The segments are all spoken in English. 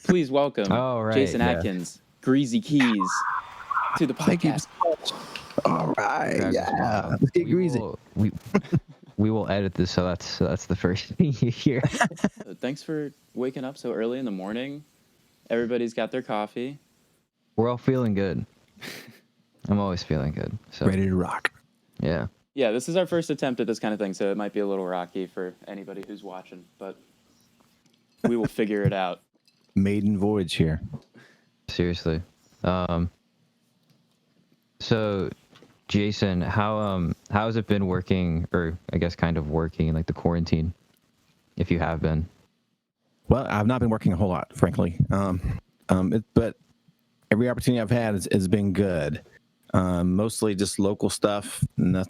Please welcome Jason Atkins, GreazyKeyz, to the podcast. All right, yeah. Let's get greasy. We will edit this, so that's the first thing you hear. Thanks for waking up so early in the morning. Everybody's got their coffee. We're all feeling good. I'm always feeling good. So ready to rock. Yeah. Yeah, this is our first attempt at this kind of thing, so it might be a little rocky for anybody who's watching, but we will figure it out. Maiden voyage here. Seriously. So, Jason, how has it been working, or I guess kind of working in like the quarantine, if you have been? Well, I've not been working a whole lot, frankly. But every opportunity I've had has been good. Mostly just local stuff. No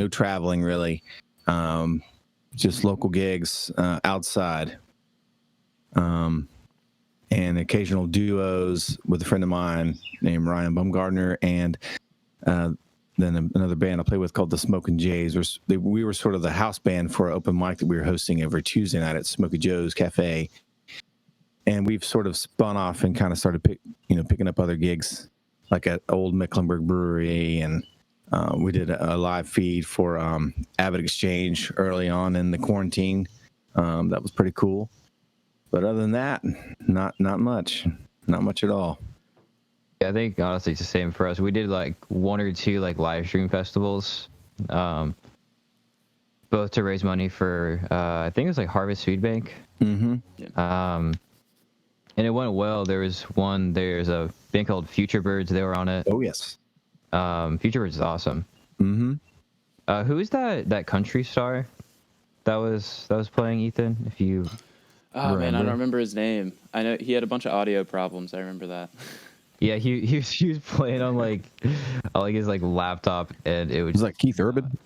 traveling really. Just local gigs outside. And occasional duos with a friend of mine named Ryan Bumgardner, and then another band I play with called the Smokin' Jays. We were sort of the house band for an open mic that we were hosting every Tuesday night at Smoky Joe's Cafe. And we've sort of spun off and kind of started picking up other gigs, like at Old Mecklenburg Brewery, and we did a live feed for Avid Exchange early on in the quarantine. That was pretty cool. But other than that, not much at all. Yeah, I think honestly it's the same for us. We did like one or two like live stream festivals, both to raise money for I think it was like Harvest Food Bank. Mm-hmm. Yeah. And it went well. There's a band called Future Birds. They were on it. Oh yes. Future Birds is awesome. Mm-hmm. Who is that country star that was playing, Ethan? If you remember? Man, I don't remember his name. I know he had a bunch of audio problems. I remember that. Yeah, he was playing on like his like laptop, and it was like Keith Urban.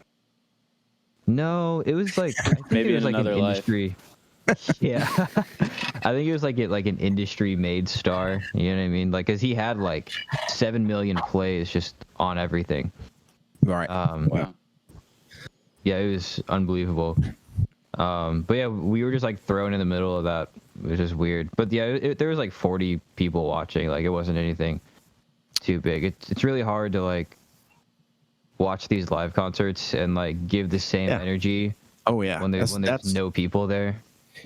No, it was like I think maybe it was in like another an life. industry. Yeah, I think it was like an industry made star. You know what I mean? Like, cause he had like 7 million plays just on everything. Right. Wow. Yeah, it was unbelievable. But yeah, we were just like thrown in the middle of that. It was just weird. But yeah, there was like 40 people watching. Like, it wasn't anything too big. It's really hard to like watch these live concerts and like give the same energy. Oh yeah. When there's no people there.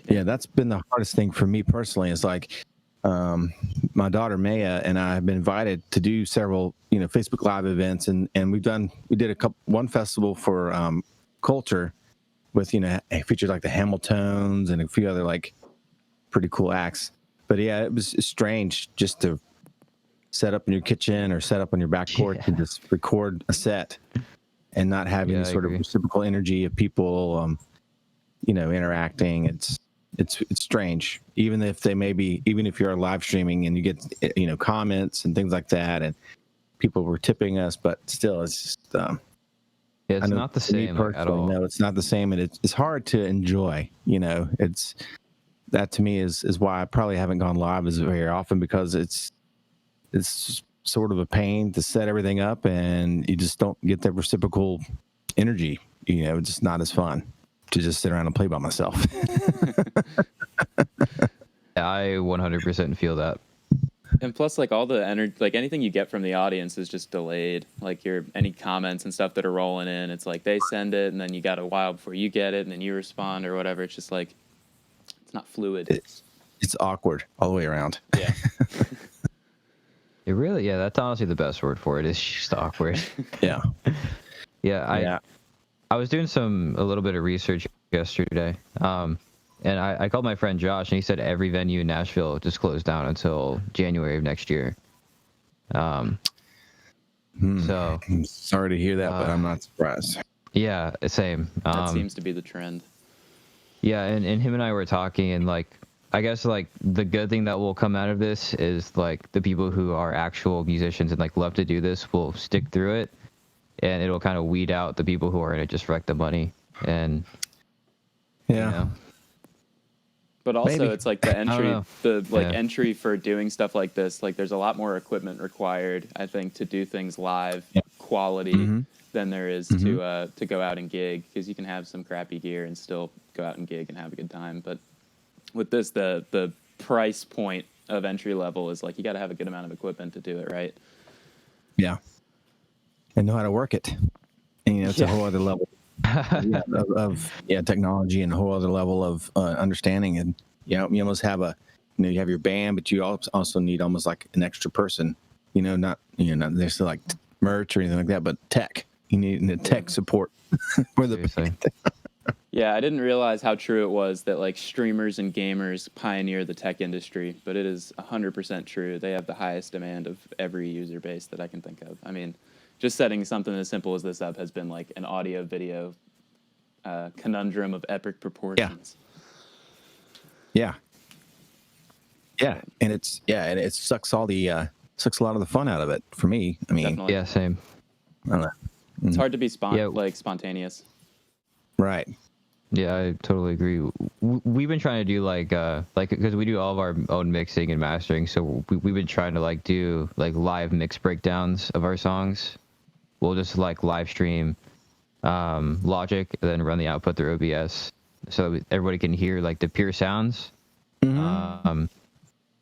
Yeah, that's been the hardest thing for me personally. Is like my daughter Maya and I have been invited to do several Facebook Live events, and we did one festival for culture with featured like the Hamiltons and a few other like pretty cool acts. But yeah, it's strange just to set up in your kitchen or set up on your back porch and just record a set and not have any sort of reciprocal energy of people interacting. It's strange, even if you're live streaming and you get comments and things like that, and people were tipping us, but still it's just it's not the same at all. No, it's not the same, and it's hard to enjoy. It's that to me is why I probably haven't gone live as very often, because it's sort of a pain to set everything up, and you just don't get that reciprocal energy. It's just not as fun to just sit around and play by myself. I 100% feel that. And plus, like, all the energy, like anything you get from the audience is just delayed. Like any comments and stuff that are rolling in, it's like they send it, and then you got a while before you get it, and then you respond or whatever. It's just like, it's not fluid. It's awkward all the way around. Yeah. That's honestly the best word for it. It's just awkward. Yeah. I was doing a little bit of research yesterday, and I called my friend Josh, and he said every venue in Nashville just closed down until January of next year. So I'm sorry to hear that, but I'm not surprised. Yeah, same. That seems to be the trend. Yeah, and him and I were talking, and like, I guess like the good thing that will come out of this is like the people who are actual musicians and like love to do this will stick through it, and it'll kind of weed out the people who are in it just for like the money. And but also maybe. It's like the entry for doing stuff like this, like there's a lot more equipment required, I think, to do things live quality than there is to go out and gig, because you can have some crappy gear and still go out and gig and have a good time. But with this, the price point of entry level is like you got to have a good amount of equipment to do it right. Yeah. And know how to work it. And, it's a whole other level of technology, and a whole other level of understanding. And, you almost have you have your band, but you also need almost like an extra person, not necessarily like merch or anything like that, but tech. You need the tech support for the band. Yeah, I didn't realize how true it was that like streamers and gamers pioneer the tech industry, but it is 100% true. They have the highest demand of every user base that I can think of. I mean, just setting something as simple as this up has been like an audio video conundrum of epic proportions. Yeah. And it sucks all the sucks a lot of the fun out of it for me. I mean, definitely. Yeah, same. I don't know. It's hard to be spontaneous. Right. Yeah, I totally agree. We've been trying to do like because we do all of our own mixing and mastering, so we've been trying to like do like live mix breakdowns of our songs. We'll just like live stream Logic and then run the output through OBS so that everybody can hear like the pure sounds. Mm-hmm.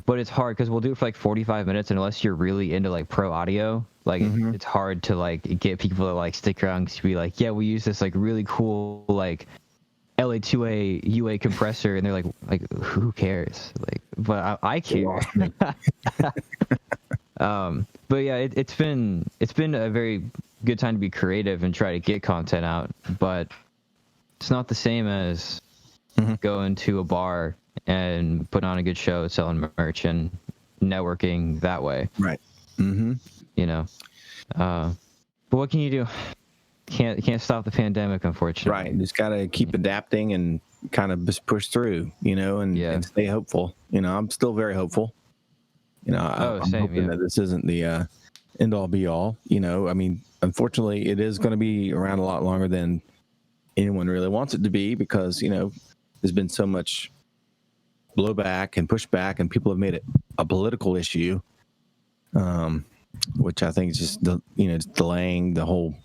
But it's hard because we'll do it for like 45 minutes, and unless you're really into like pro audio, like it's hard to like get people to like stick around to be like, yeah, we use this like really cool like LA2A UA compressor, and they're like who cares? Like, but I care. But yeah, it's been a very good time to be creative and try to get content out, but it's not the same as going to a bar and putting on a good show, selling merch and networking that way. Right. Mm-hmm. But what can you do? Can't stop the pandemic, unfortunately. Right. Just got to keep adapting and kind of just push through, and stay hopeful. I'm still very hopeful. I'm hoping that this isn't the end all be all. I mean, unfortunately, it is going to be around a lot longer than anyone really wants it to be because, there's been so much blowback and pushback, and people have made it a political issue, which I think is just, just delaying the whole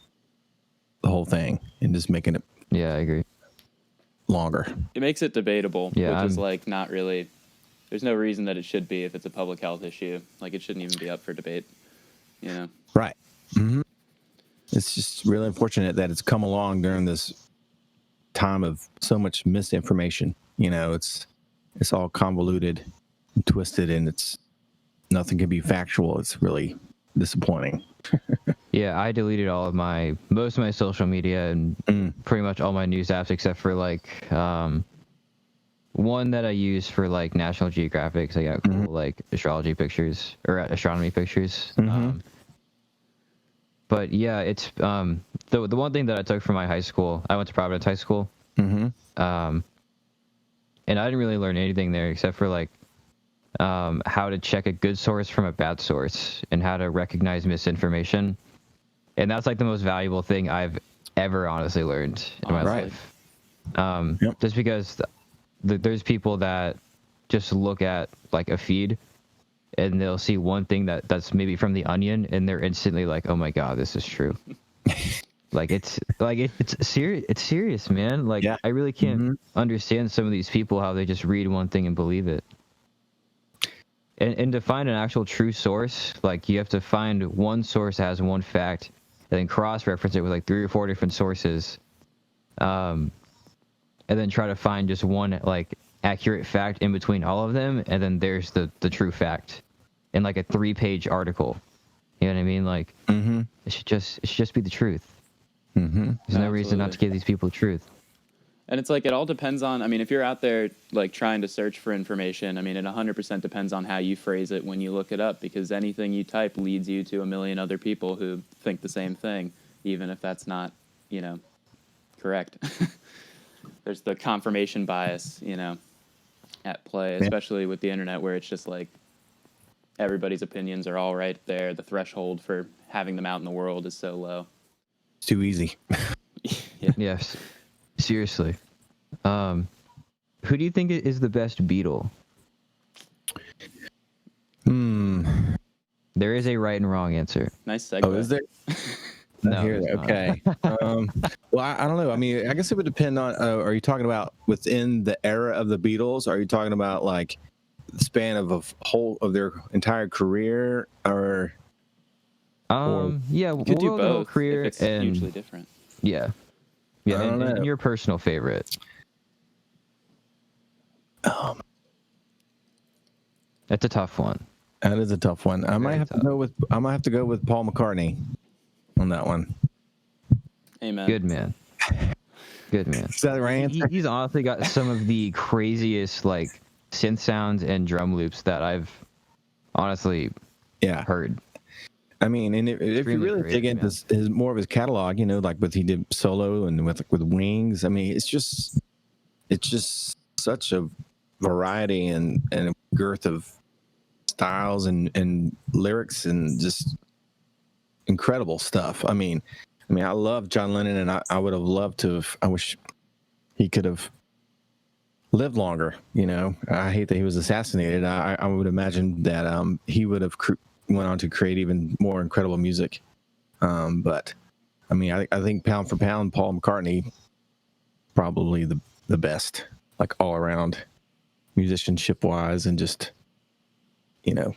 thing and just making it. Yeah, I agree. Longer. It makes it debatable, which is like not really. There's no reason that it should be if it's a public health issue. Like it shouldn't even be up for debate. Right. Mm-hmm. It's just really unfortunate that it's come along during this time of so much misinformation. It's all convoluted and twisted, and nothing can be factual. It's really disappointing. Yeah, I deleted most of my social media and pretty much all my news apps except for like one that I use for like National Geographic. So I got cool like astrology pictures or astronomy pictures. But yeah, it's the one thing that I took from my high school. I went to Providence High School, and I didn't really learn anything there except for like how to check a good source from a bad source and how to recognize misinformation. And that's like the most valuable thing I've ever honestly learned in my life. Just because there's people that just look at like a feed and they'll see one thing that's maybe from The Onion and they're instantly like, oh my God, this is true. it's serious. It's serious, man. Like I really can't understand some of these people, how they just read one thing and believe it. And to find an actual true source, like you have to find one source that has one fact and then cross-reference it with like 3 or 4 different sources. And then try to find just one like accurate fact in between all of them. And then there's the true fact in like a 3-page article. You know what I mean? Like it should just be the truth. There's no reason not to give these people the truth. And it's like, it all depends on, I mean, if you're out there like trying to search for information, I mean, it 100% depends on how you phrase it when you look it up, because anything you type leads you to a million other people who think the same thing, even if that's not, correct. There's the confirmation bias, at play, especially with the internet, where it's just like everybody's opinions are all right there. The threshold for having them out in the world is so low. It's too easy. Yes. Seriously. Who do you think is the best Beatle? There is a right and wrong answer. Nice segue. Oh, is there? No, okay. Well, I don't know. I mean, I guess it would depend on, are you talking about within the era of the Beatles? Or are you talking about like span of a whole of their entire career, or yeah, You could do we'll go the whole both career if it's and hugely different. yeah, I don't know. and your personal favorite. That's a tough one. That is a tough one. I might Very have tough. to go with Paul McCartney on that one. Amen. Good man. Good man. Is that the right answer? He's honestly got some of the craziest like synth sounds and drum loops that I've honestly Yeah. heard. I mean, and if you Extremely really dig creative, into his more of his catalog, you know, like what he did solo and with Wings. I mean, it's just such a variety and a girth of styles and lyrics and just incredible stuff. I mean, I love John Lennon, and I would have loved to have. I wish he could have lived longer. You know, I hate that he was assassinated. I would imagine that he would have went on to create even more incredible music. But I mean, I think pound for pound, Paul McCartney probably the best, like all around, musicianship wise, and just, you know,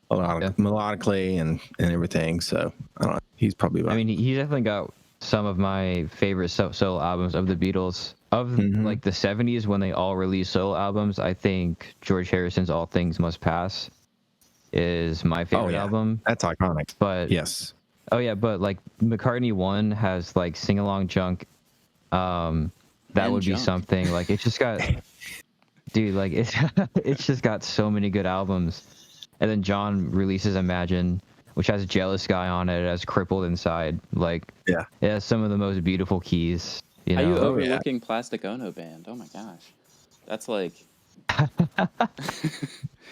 melodically and everything. So I don't know. He's probably about. I mean, he's definitely got some of my favorite solo albums of the Beatles of like the 70s when they all released solo albums. I think George Harrison's All Things Must Pass is my favorite album. That's iconic. But yes. Oh yeah, but like McCartney 1 has like Sing Along Junk. That would be something. Like it's just got dude, like it's just got so many good albums. And then John releases Imagine, which has Jealous Guy on it. It has Crippled Inside. Like, it has some of the most beautiful keys. You know? Are you overlooking Plastic Ono Band? Oh my gosh, that's like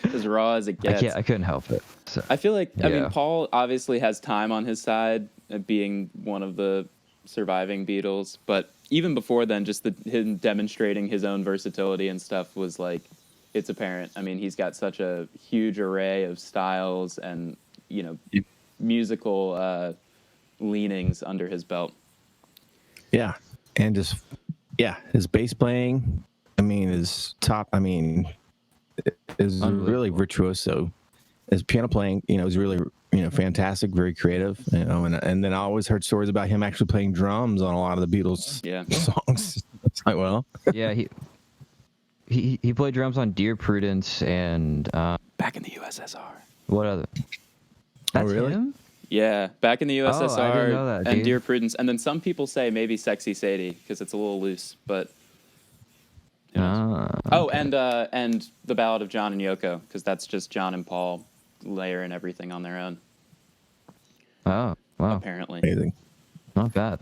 as raw as it gets. I couldn't help it. So, I feel like I mean, Paul obviously has time on his side, being one of the surviving Beatles. But even before then, just him demonstrating his own versatility and stuff was like, it's apparent. I mean, he's got such a huge array of styles and, you know, musical leanings under his belt. Yeah. And just, his bass playing, I mean, is really virtuoso. His piano playing, you know, is really, you know, fantastic, very creative, you know, and then I always heard stories about him actually playing drums on a lot of the Beatles songs. It's like, well. Yeah, He played drums on Dear Prudence and Back in the USSR. What other? That's really? him? Yeah, Back in the USSR I didn't know that, and dude. Dear Prudence, and then some people say maybe Sexy Sadie because it's a little loose, but. Okay. Oh, and the Ballad of John and Yoko because that's just John and Paul layering everything on their own. Oh, wow. Apparently. Amazing. Not bad.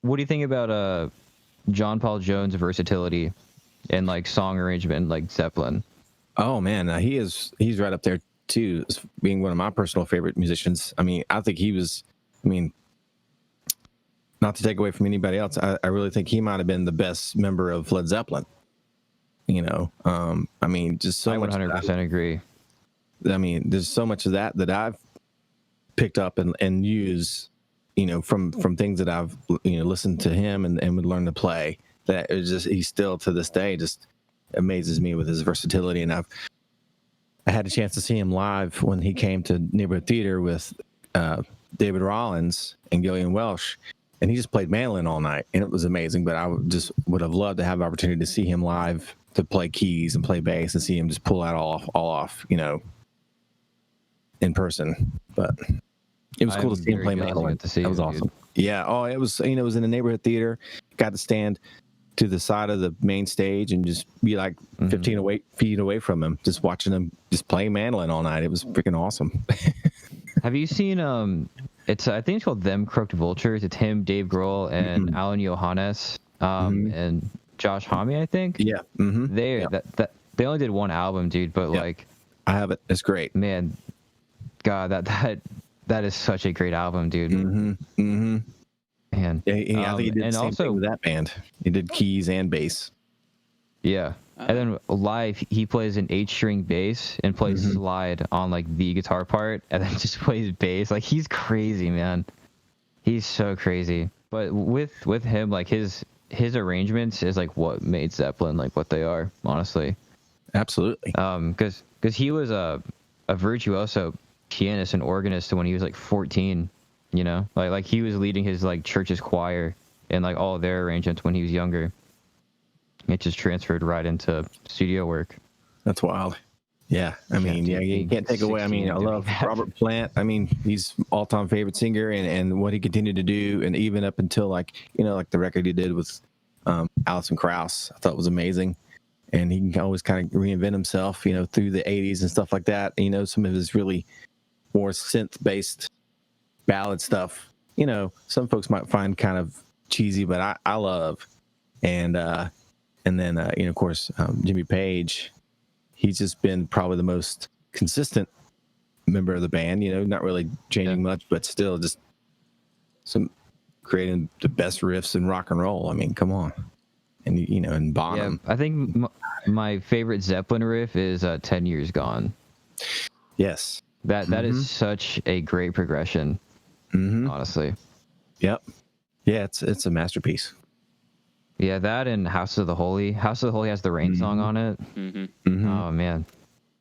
What do you think about John Paul Jones' versatility and like song arrangement, like Zeppelin? Oh man, he's right up there too, as being one of my personal favorite musicians. I mean, I think he was. I mean, not to take away from anybody else, I really think he might have been the best member of Led Zeppelin. You know, I mean, just so much. I 100% agree. I mean, there's so much of that I've picked up and use, you know, from things that I've, you know, listened to him and would learn to play. That it was just, he's still to this day just amazes me with his versatility. And I had a chance to see him live when he came to Neighborhood Theater with David Rollins and Gillian Welsh, and he just played mandolin all night, and it was amazing. But I would have loved to have the opportunity to see him live, to play keys and play bass, and see him just pull that all off, you know, in person. But it was cool to see him play mandolin. That was awesome. Dude. Yeah. Oh, it was. You know, it was in a neighborhood theater. Got to stand to the side of the main stage and just be like 15 feet away from him, just watching him just play mandolin all night. It was freaking awesome. Have you seen I think it's called Them Crooked Vultures. It's him, Dave Grohl, and Alan Johannes, and Josh Homme, I think. Yeah. They only did one album, dude, but like I have it. It's great. Man, God, that is such a great album, dude. Man. Yeah, I think he did the same thing with that band. He did keys and bass. Yeah. And then live, he plays an 8-string bass and plays slide on like the guitar part, and then just plays bass. Like, he's crazy, man. He's so crazy. But with him, like his arrangements is like what made Zeppelin like what they are, honestly. Absolutely. Because he was a virtuoso pianist and organist when he was like 14. You know, like he was leading his like church's choir and like all of their arrangements when he was younger. It just transferred right into studio work. That's wild. Yeah, I mean, yeah, you can't take away. I mean, I love Robert Plant. I mean, he's all-time favorite singer, and what he continued to do, and even up until like like the record he did with Alison Krauss, I thought was amazing. And he can always kind of reinvent himself, through the '80s and stuff like that. Some of his really more synth-based ballad stuff. Some folks might find kind of cheesy, but I love. And then of course, Jimmy Page. He's just been probably the most consistent member of the band, not really changing much, but still just creating the best riffs in rock and roll. I mean, come on. And, and Bonham. Yeah, I think my favorite Zeppelin riff is 10 Years Gone. Yes. That is such a great progression, honestly. Yep. Yeah, it's a masterpiece. Yeah, that and House of the Holy. House of the Holy has the Rain song on it. Oh, man.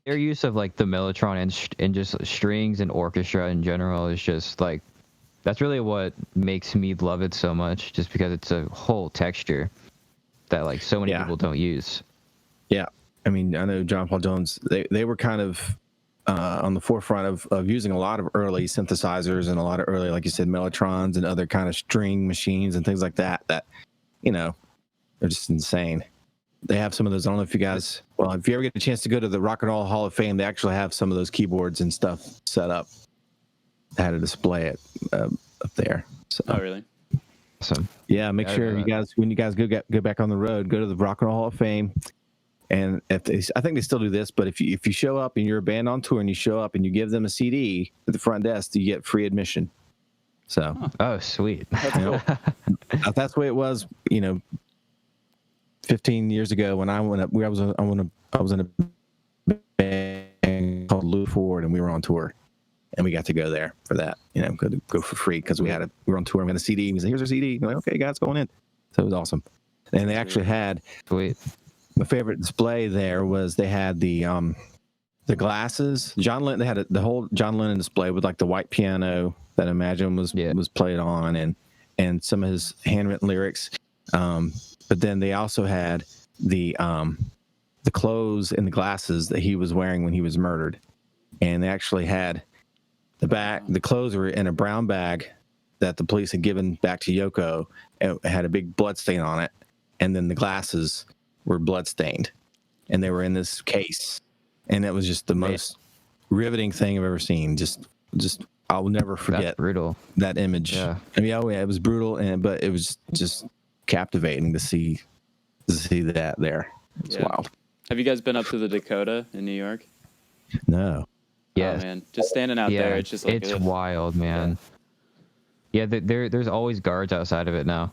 Their use of, like, the mellotron and just strings and orchestra in general is just, like, that's really what makes me love it so much, just because it's a whole texture that, like, so many people don't use. Yeah. I mean, I know John Paul Jones, they were kind of on the forefront of using a lot of early synthesizers and a lot of early, like you said, mellotrons and other kind of string machines and things like that, they're just insane. They have some of those. I don't know if you guys, if you ever get a chance to go to the Rock and Roll Hall of Fame, they actually have some of those keyboards and stuff set up. They had a display it up there. So, oh, really? So yeah, make sure you guys, when you guys go back on the road, go to the Rock and Roll Hall of Fame. And I think they still do this, but if you show up and you're a band on tour and you show up and you give them a CD at the front desk, you get free admission. So, oh, sweet. That's cool. That's the way it was, 15 years ago when I went up. I was in a band called Lou Ford, and we were on tour, and we got to go there for that. Go for free because we were on tour. We had a CD. We said, "Here's our CD." Like, okay, guys, going in. So it was awesome. And they actually had my favorite display there was they had the glasses. John Lennon. They had the whole John Lennon display with like the white piano that Imagine was played on, and some of his handwritten lyrics. But then they also had the clothes and the glasses that he was wearing when he was murdered, and they actually had the clothes were in a brown bag that the police had given back to Yoko. It had a big blood stain on it, and then the glasses were blood stained, and they were in this case, and it was just the most riveting thing I've ever seen. Just I'll never forget. That's brutal. That image. Yeah. I mean, it was brutal, but it was just captivating to see that there. It's wild. Have you guys been up to the Dakota in New York? No. Yeah. Oh, man, just standing out there, it's just like it's wild, man. Yeah, there's always guards outside of it now.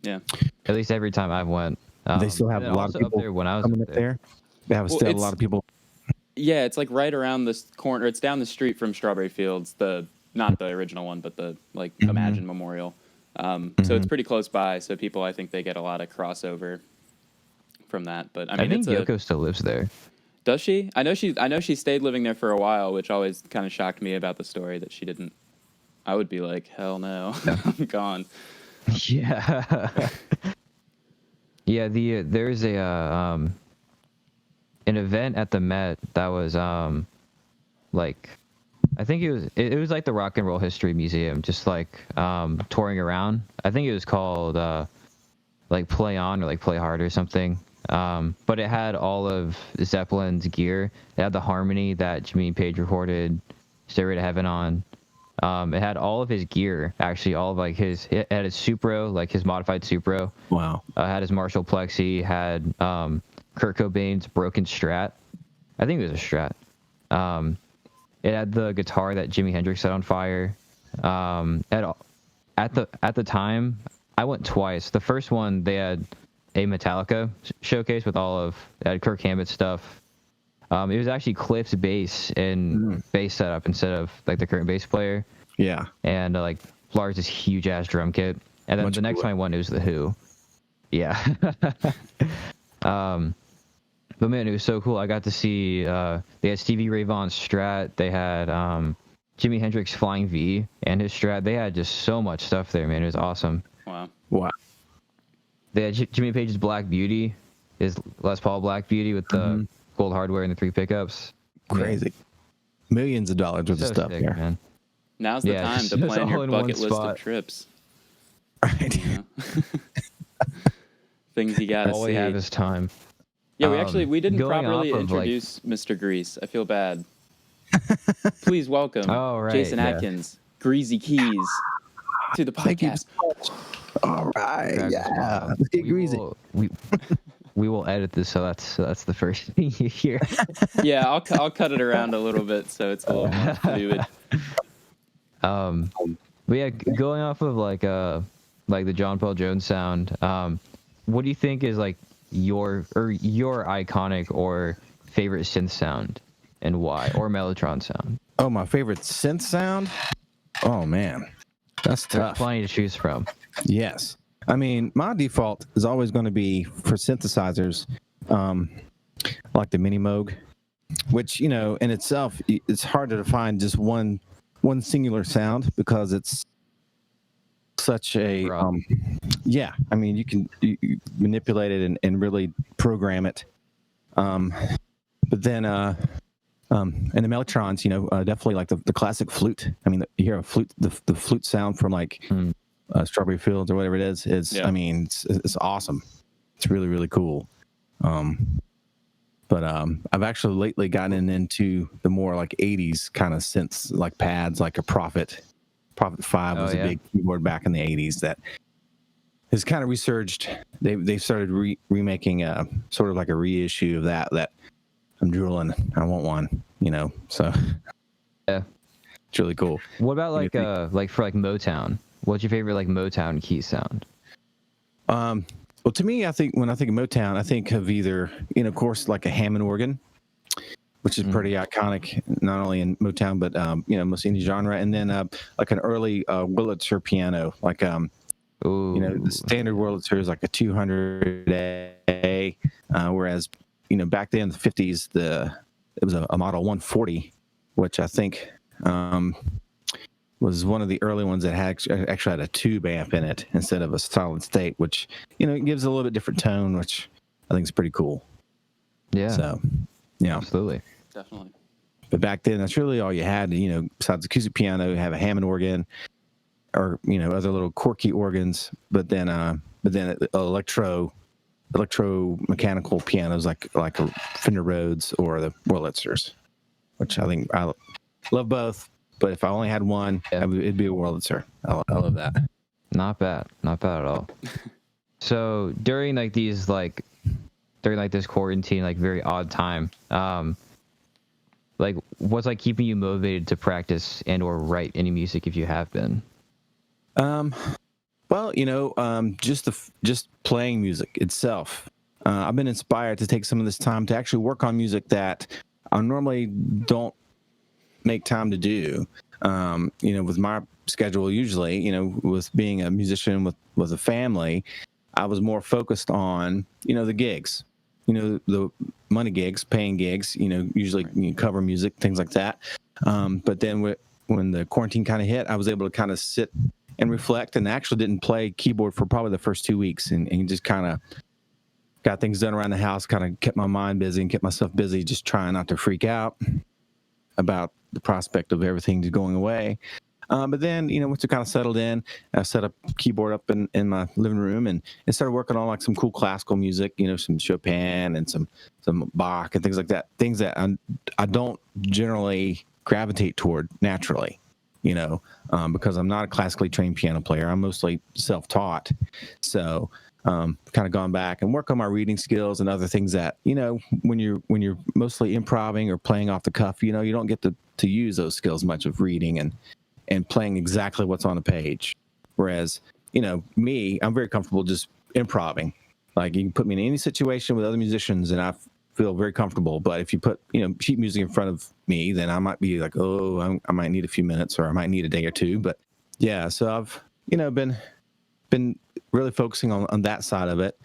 Yeah. At least every time I've went. They still have a lot of people up there when I was coming up there. They have still a lot of people. Yeah, it's like right around this corner. It's down the street from Strawberry Fields, not the original one, but the Imagine Memorial. So it's pretty close by. So people, I think they get a lot of crossover from that. But I mean, think Yoko still lives there. Does she? I know she stayed living there for a while, which always kind of shocked me about the story that she didn't. I would be like, hell no, I'm gone. Yeah. Yeah. There's an event at the Met that was I think it was like the Rock and Roll History Museum, just like touring around. I think it was called like Play On or like Play Hard or something. But it had all of Zeppelin's gear. It had the harmony that Jimmy Page recorded Stairway to Heaven on. It had all of his gear, actually, all of like it had his Supro, like his modified Supro. Wow. It had his Marshall Plexi, had Kurt Cobain's broken Strat. I think it was a Strat. It had the guitar that Jimi Hendrix set on fire. At the time, I went twice. The first one, they had a Metallica showcase with it had Kirk Hammett's stuff. It was actually Cliff's bass and bass setup instead of like the current bass player. Yeah. And like Lars' huge ass drum kit. And then the next time I went, it was the Who. Yeah. But man, it was so cool. I got to see they had Stevie Ray Vaughan's Strat. They had Jimi Hendrix Flying V and his Strat. They had just so much stuff there, man. It was awesome. Wow. They had Jimmy Page's Black Beauty, his Les Paul Black Beauty with the gold hardware and the 3 pickups. Crazy. Millions of dollars worth of stuff sick, here. Man. Now's the time to plan your bucket list of trips. Right. You know? Things you gotta see. All we have is time. Yeah, we didn't properly off of, introduce Mr. Grease. I feel bad. Please welcome Jason Atkins, GreazyKeyz, to the podcast. All right, yeah. Let's get greasy. We will edit this, so that's the first thing you hear. Yeah, I'll cut it around a little bit so it's a little more fluid. But yeah, going off of like the John Paul Jones sound, what do you think is like your iconic or favorite synth sound, and why, or Mellotron sound? Oh, my favorite synth sound? Oh man, that's tough. There's plenty to choose from. Yes. I mean, my default is always going to be for synthesizers, like the Mini Moog, which, in itself, it's hard to define just one singular sound because it's such a, yeah, I mean, you can manipulate it and really program it. But then, and the Mellotrons, definitely like the classic flute. I mean, you hear a flute, the flute sound from like Strawberry Fields or whatever it is. I mean, it's awesome. It's really, really cool. But I've actually lately gotten into the more like 80s kind of synths, like pads, like a Prophet 5 was a big keyboard back in the 80s that has kind of resurged. They started remaking sort of like a reissue of that I'm drooling. I want one, so yeah, it's really cool. What about like for like Motown? What's your favorite like Motown key sound? Well, to me, I think when I think of Motown, I think of either, of course, like a Hammond organ, which is pretty iconic, not only in Motown, but, most any genre. And then like an early Wurlitzer piano, like, the standard Wurlitzer is like a 200A, whereas, back then in the 50s, it was a model 140, which I think was one of the early ones that actually had a tube amp in it instead of a solid state, which, it gives a little bit different tone, which I think is pretty cool. Yeah. So, yeah. Absolutely. Definitely. But back then, that's really all you had. Besides the acoustic piano, you have a Hammond organ or, other little quirky organs. But then electromechanical pianos like a Fender Rhodes or the Wurlitzers, which I think I love both. But if I only had one, it'd be a Wurlitzer. I love that. Not bad at all. So during like this quarantine, like very odd time, like what's like keeping you motivated to practice and or write any music if you have been? Well, just playing music itself. I've been inspired to take some of this time to actually work on music that I normally don't make time to do. With my schedule, usually, with being a musician with a family, I was more focused on, the gigs, the money gigs, paying gigs, usually cover music, things like that. But then when the quarantine kind of hit, I was able to kind of sit and reflect, and actually didn't play keyboard for probably the first 2 weeks, and just kind of got things done around the house, kind of kept my mind busy and kept myself busy, just trying not to freak out about the prospect of everything just going away. But then, once it kind of settled in, I set up keyboard up in my living room and started working on like some cool classical music, some Chopin and some Bach and things like that. Things that I don't generally gravitate toward naturally, because I'm not a classically trained piano player. I'm mostly self-taught. So kind of gone back and work on my reading skills and other things that, when you're mostly improvising or playing off the cuff, you don't get to use those skills much of reading and playing exactly what's on the page. Whereas, me, I'm very comfortable just improvising. Like you can put me in any situation with other musicians and I feel very comfortable. But if you put, sheet music in front of me, then I might be like, I might need a few minutes or I might need a day or two. But yeah, so I've, been really focusing on that side of it.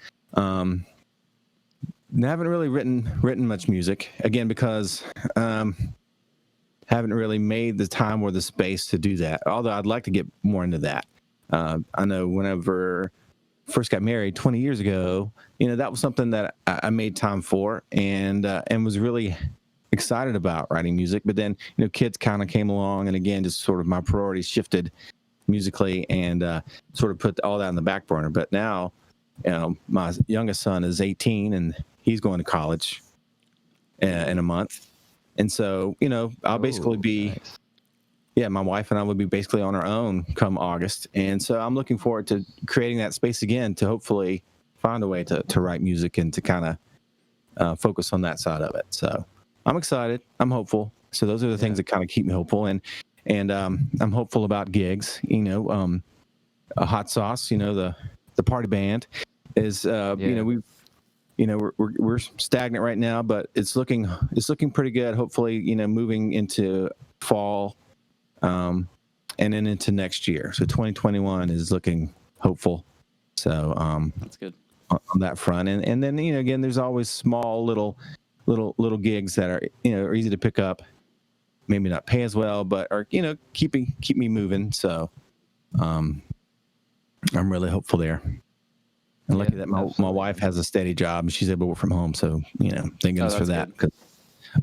haven't really written much music again because haven't really made the time or the space to do that. Although I'd like to get more into that. I know whenever first got married 20 years ago, that was something that I made time for and was really excited about writing music. But then, kids kind of came along, and again, just sort of my priorities shifted musically and sort of put all that on the back burner. But now, my youngest son is 18 and he's going to college in a month. And so, I'll basically be, nice. Yeah, my wife and I would be basically on our own come August. And so I'm looking forward to creating that space again to hopefully find a way to write music and to kind of focus on that side of it. So I'm excited. I'm hopeful. So those are the things that kind of keep me hopeful. And I'm hopeful about gigs, a Hot Sauce, the party band is, we're stagnant right now, but it's looking pretty good. Hopefully, moving into fall, and then into next year. So 2021 is looking hopeful. So that's good on that front. And then again, there's always small little gigs that are are easy to pick up. Maybe not pay as well, but are keep me moving. So I'm really hopeful there. And lucky that my wife has a steady job and she's able to work from home. So, thank goodness for that. Because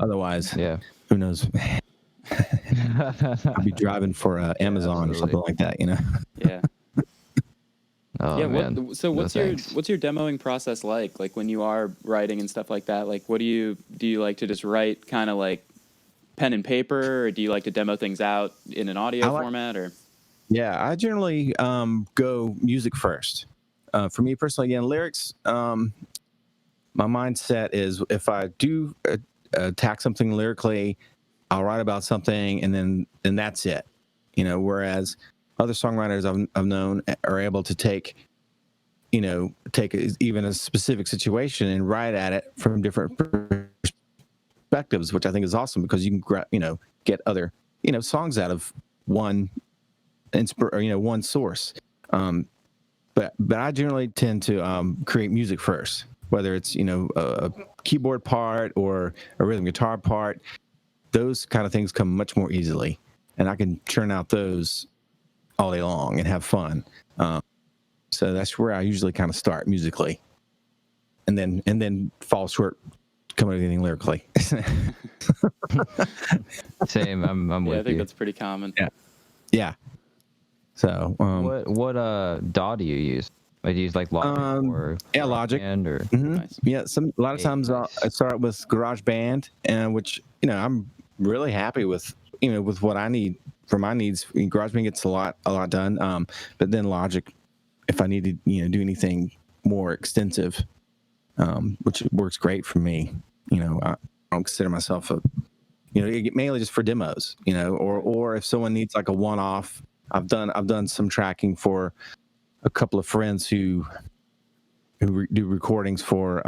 otherwise, who knows? I'd be driving for Amazon or something like that, Yeah. Oh, yeah. Man. What's your demoing process like? Like when you are writing and stuff like that, like what do you like to just write kind of like pen and paper, or do you like to demo things out in an audio format or? Yeah, I generally go music first. For me personally, again, lyrics, my mindset is if I do attack something lyrically, I'll write about something and then that's it. Whereas other songwriters I've known are able to take even a specific situation and write at it from different perspectives, which I think is awesome because you can, get other, songs out of one one source. But I generally tend to create music first, whether it's a keyboard part or a rhythm guitar part. Those kind of things come much more easily, and I can churn out those all day long and have fun. So that's where I usually kind of start musically, and then fall short coming to anything lyrically. Same. I'm with you. I think that's pretty common. Yeah. So, what DAW do you use? Like, do you use like Logic or Logic? Or Nice. Yeah, a lot of times I start with GarageBand, and which I'm really happy with. With what I need for my needs. GarageBand gets a lot done. But then Logic, if I need to do anything more extensive, which works great for me. I don't consider myself mainly just for demos. Or if someone needs like a one-off. I've done some tracking for a couple of friends who do recordings for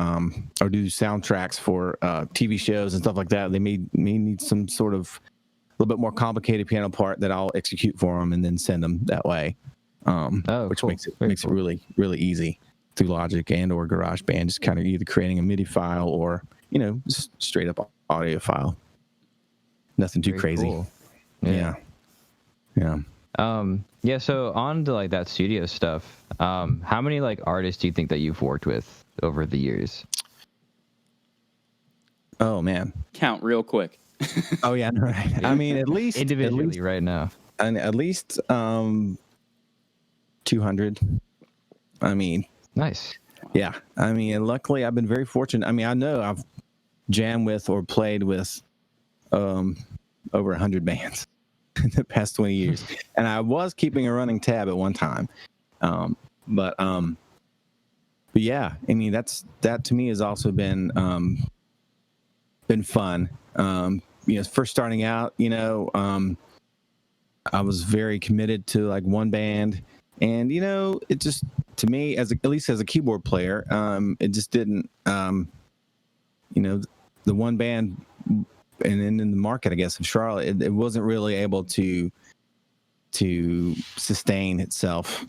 or do soundtracks for TV shows and stuff like that. They may need some sort of a little bit more complicated piano part that I'll execute for them and then send them that way. Which cool. makes it really, really easy through Logic and or GarageBand. Just kind of either creating a MIDI file or just straight up audio file. Nothing too crazy. Cool. Yeah. So on to like that studio stuff, how many like artists do you think that you've worked with over the years? Oh man, count real quick. Oh yeah, right. I mean, at least individually right now, and at least 200. I mean, nice. Yeah, I mean, and luckily I've been very fortunate. I mean, I know I've jammed with or played with over 100 bands in the past 20 years, and I was keeping a running tab at one time. But yeah, I mean, that to me has also been fun. First starting out, I was very committed to like one band, and it just, to me, at least as a keyboard player, it just didn't, the one band, and then in the market, I guess, of Charlotte, it wasn't really able to sustain itself.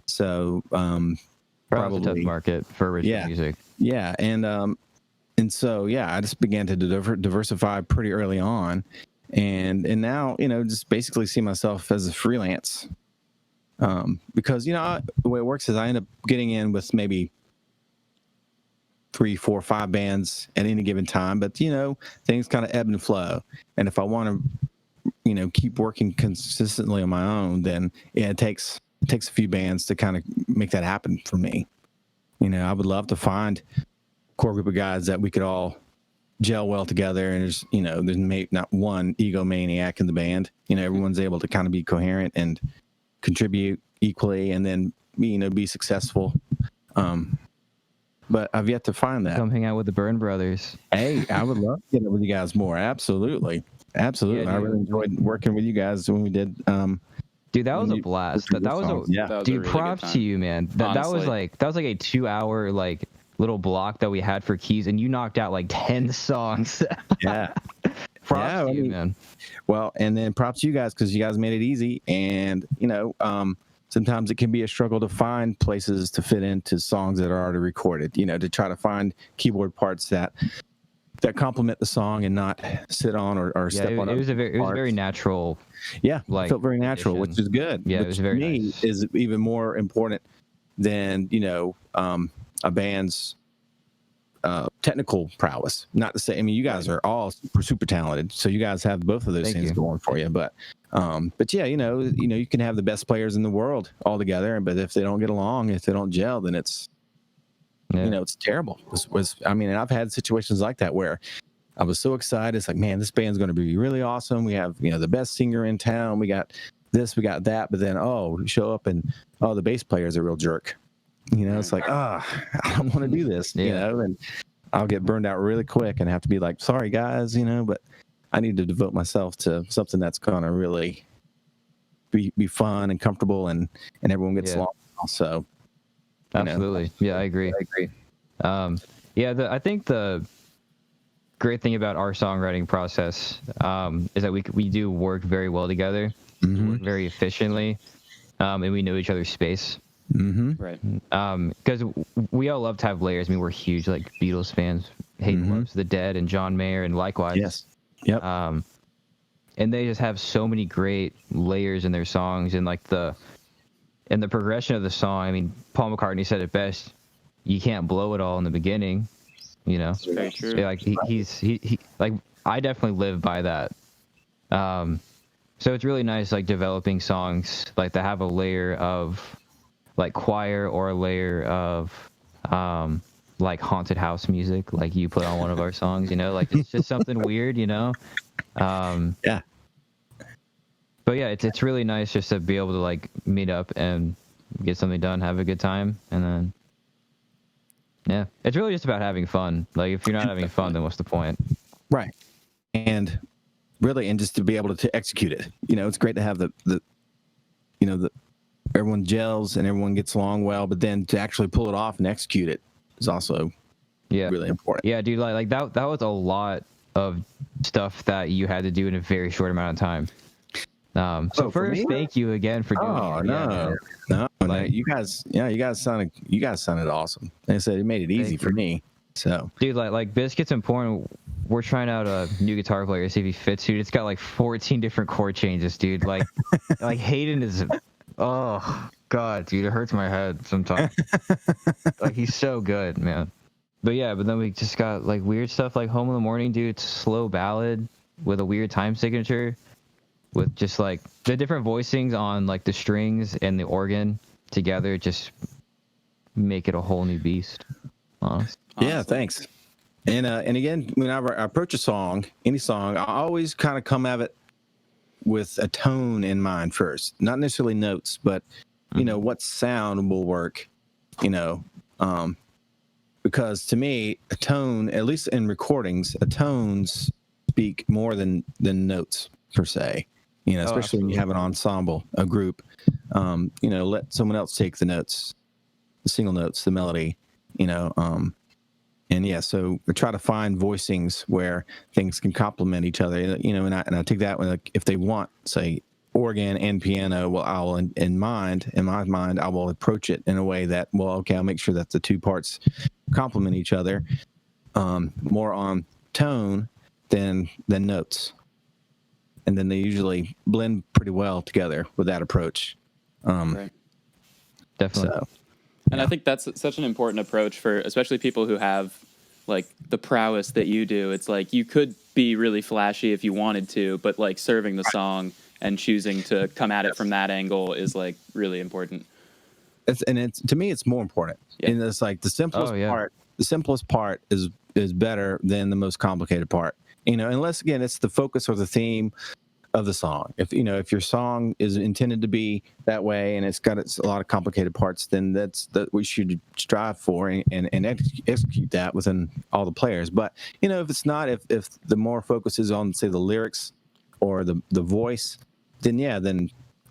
So probably a tough market for original music. Yeah, and and so yeah, I just began to diversify pretty early on, and now just basically see myself as a freelance, because the way it works is I end up getting in with maybe 3, 4, 5 bands at any given time, but things kind of ebb and flow, and if I want to keep working consistently on my own, then it takes a few bands to kind of make that happen for me. I would love to find a core group of guys that we could all gel well together, and there's not one egomaniac in the band. Everyone's able to kind of be coherent and contribute equally, and then be successful. But I've yet to find that. Come hang out with the Byrne Brothers. Hey, I would love to get with you guys more. Absolutely. Yeah, I really enjoyed working with you guys when we did. Dude, that was a blast. That was a dude. Really props to you, man. That was like a 2-hour like little block that we had for Keys, and you knocked out like 10 songs. Yeah. Props to you, man. Well, and then props to you guys because you guys made it easy, and sometimes it can be a struggle to find places to fit into songs that are already recorded. To try to find keyboard parts that complement the song and not sit on or step on. It was a very natural. Yeah, it felt very natural, which is good. Yeah, which it was very to me nice. Is even more important than a band's technical prowess. Not to say, you guys are all super talented, so you guys have both of those things going for you. But yeah, you can have the best players in the world all together, but if they don't get along, if they don't gel, then it's it's terrible. And I've had situations like that where I was so excited. It's like, man, this band's going to be really awesome. We have the best singer in town. We got this, we got that. But then you show up and the bass player is a real jerk. It's like, I don't want to do this. And I'll get burned out really quick and have to be like, sorry guys, but I need to devote myself to something that's going to really be fun and comfortable, and everyone gets along. So absolutely. Yeah, I agree. I think the great thing about our songwriting process is that we do work very well together, we work very efficiently, and we know each other's space. Right. Because we all love to have layers. We're huge like Beatles fans. Haydon loves The Dead and John Mayer, and likewise. Yes. Yep. And they just have so many great layers in their songs, and the progression of the song. Paul McCartney said it best: you can't blow it all in the beginning. That's very true. Like he like I definitely live by that. So it's really nice developing songs that have a layer of choir or a layer of haunted house music like you put on one of our songs. It's just something weird. Yeah. But yeah, it's really nice just to be able to meet up and get something done, have a good time, and then it's really just about having fun. If you're not having fun, then what's the point? Right. And really, and just to be able to execute it. It's great to have the everyone gels and everyone gets along well, but then to actually pull it off and execute it is also really important. Yeah, dude, that was a lot of stuff that you had to do in a very short amount of time. So first, thank you again for doing it. No, you guys sounded awesome. Like I said, it made it easy for me. So, dude, Biscuits and Porn, we're trying out a new guitar player, see if he fits, dude. It's got 14 different chord changes, dude. Haydon is, oh god, dude, it hurts my head sometimes. He's so good, man. But then we just got weird stuff like Home in the Morning, dude. It's a slow ballad with a weird time signature, with just the different voicings on the strings and the organ together just make it a whole new beast. Honestly. Yeah, thanks. And again, whenever I approach a song, any song, I always kind of come at it with a tone in mind first, not necessarily notes, but what sound will work, because to me, a tone, at least in recordings, a tones speak more than notes per se. Especially when you have an ensemble, a group, let someone else take the notes, the single notes, the melody, so we try to find voicings where things can complement each other, and I take that when if they want, say, organ and piano, well, I'll in my mind, I will approach it in a way that, I'll make sure that the two parts complement each other. more on tone than notes, and then they usually blend pretty well together with that approach. Right. Definitely. So, And I think that's such an important approach for especially people who have like the prowess that you do. It's like you could be really flashy if you wanted to, but like serving the song and choosing to come at it from that angle is like really important. it's to me, it's more important. Yeah. And it's like the simplest Oh, yeah. part. The simplest part is better than the most complicated part. Unless again, it's the focus or the theme of the song. If your song is intended to be that way and it's got a lot of complicated parts, then that's we should strive for and execute that within all the players. But if it's not, if the more focus is on, say, the lyrics or the voice, then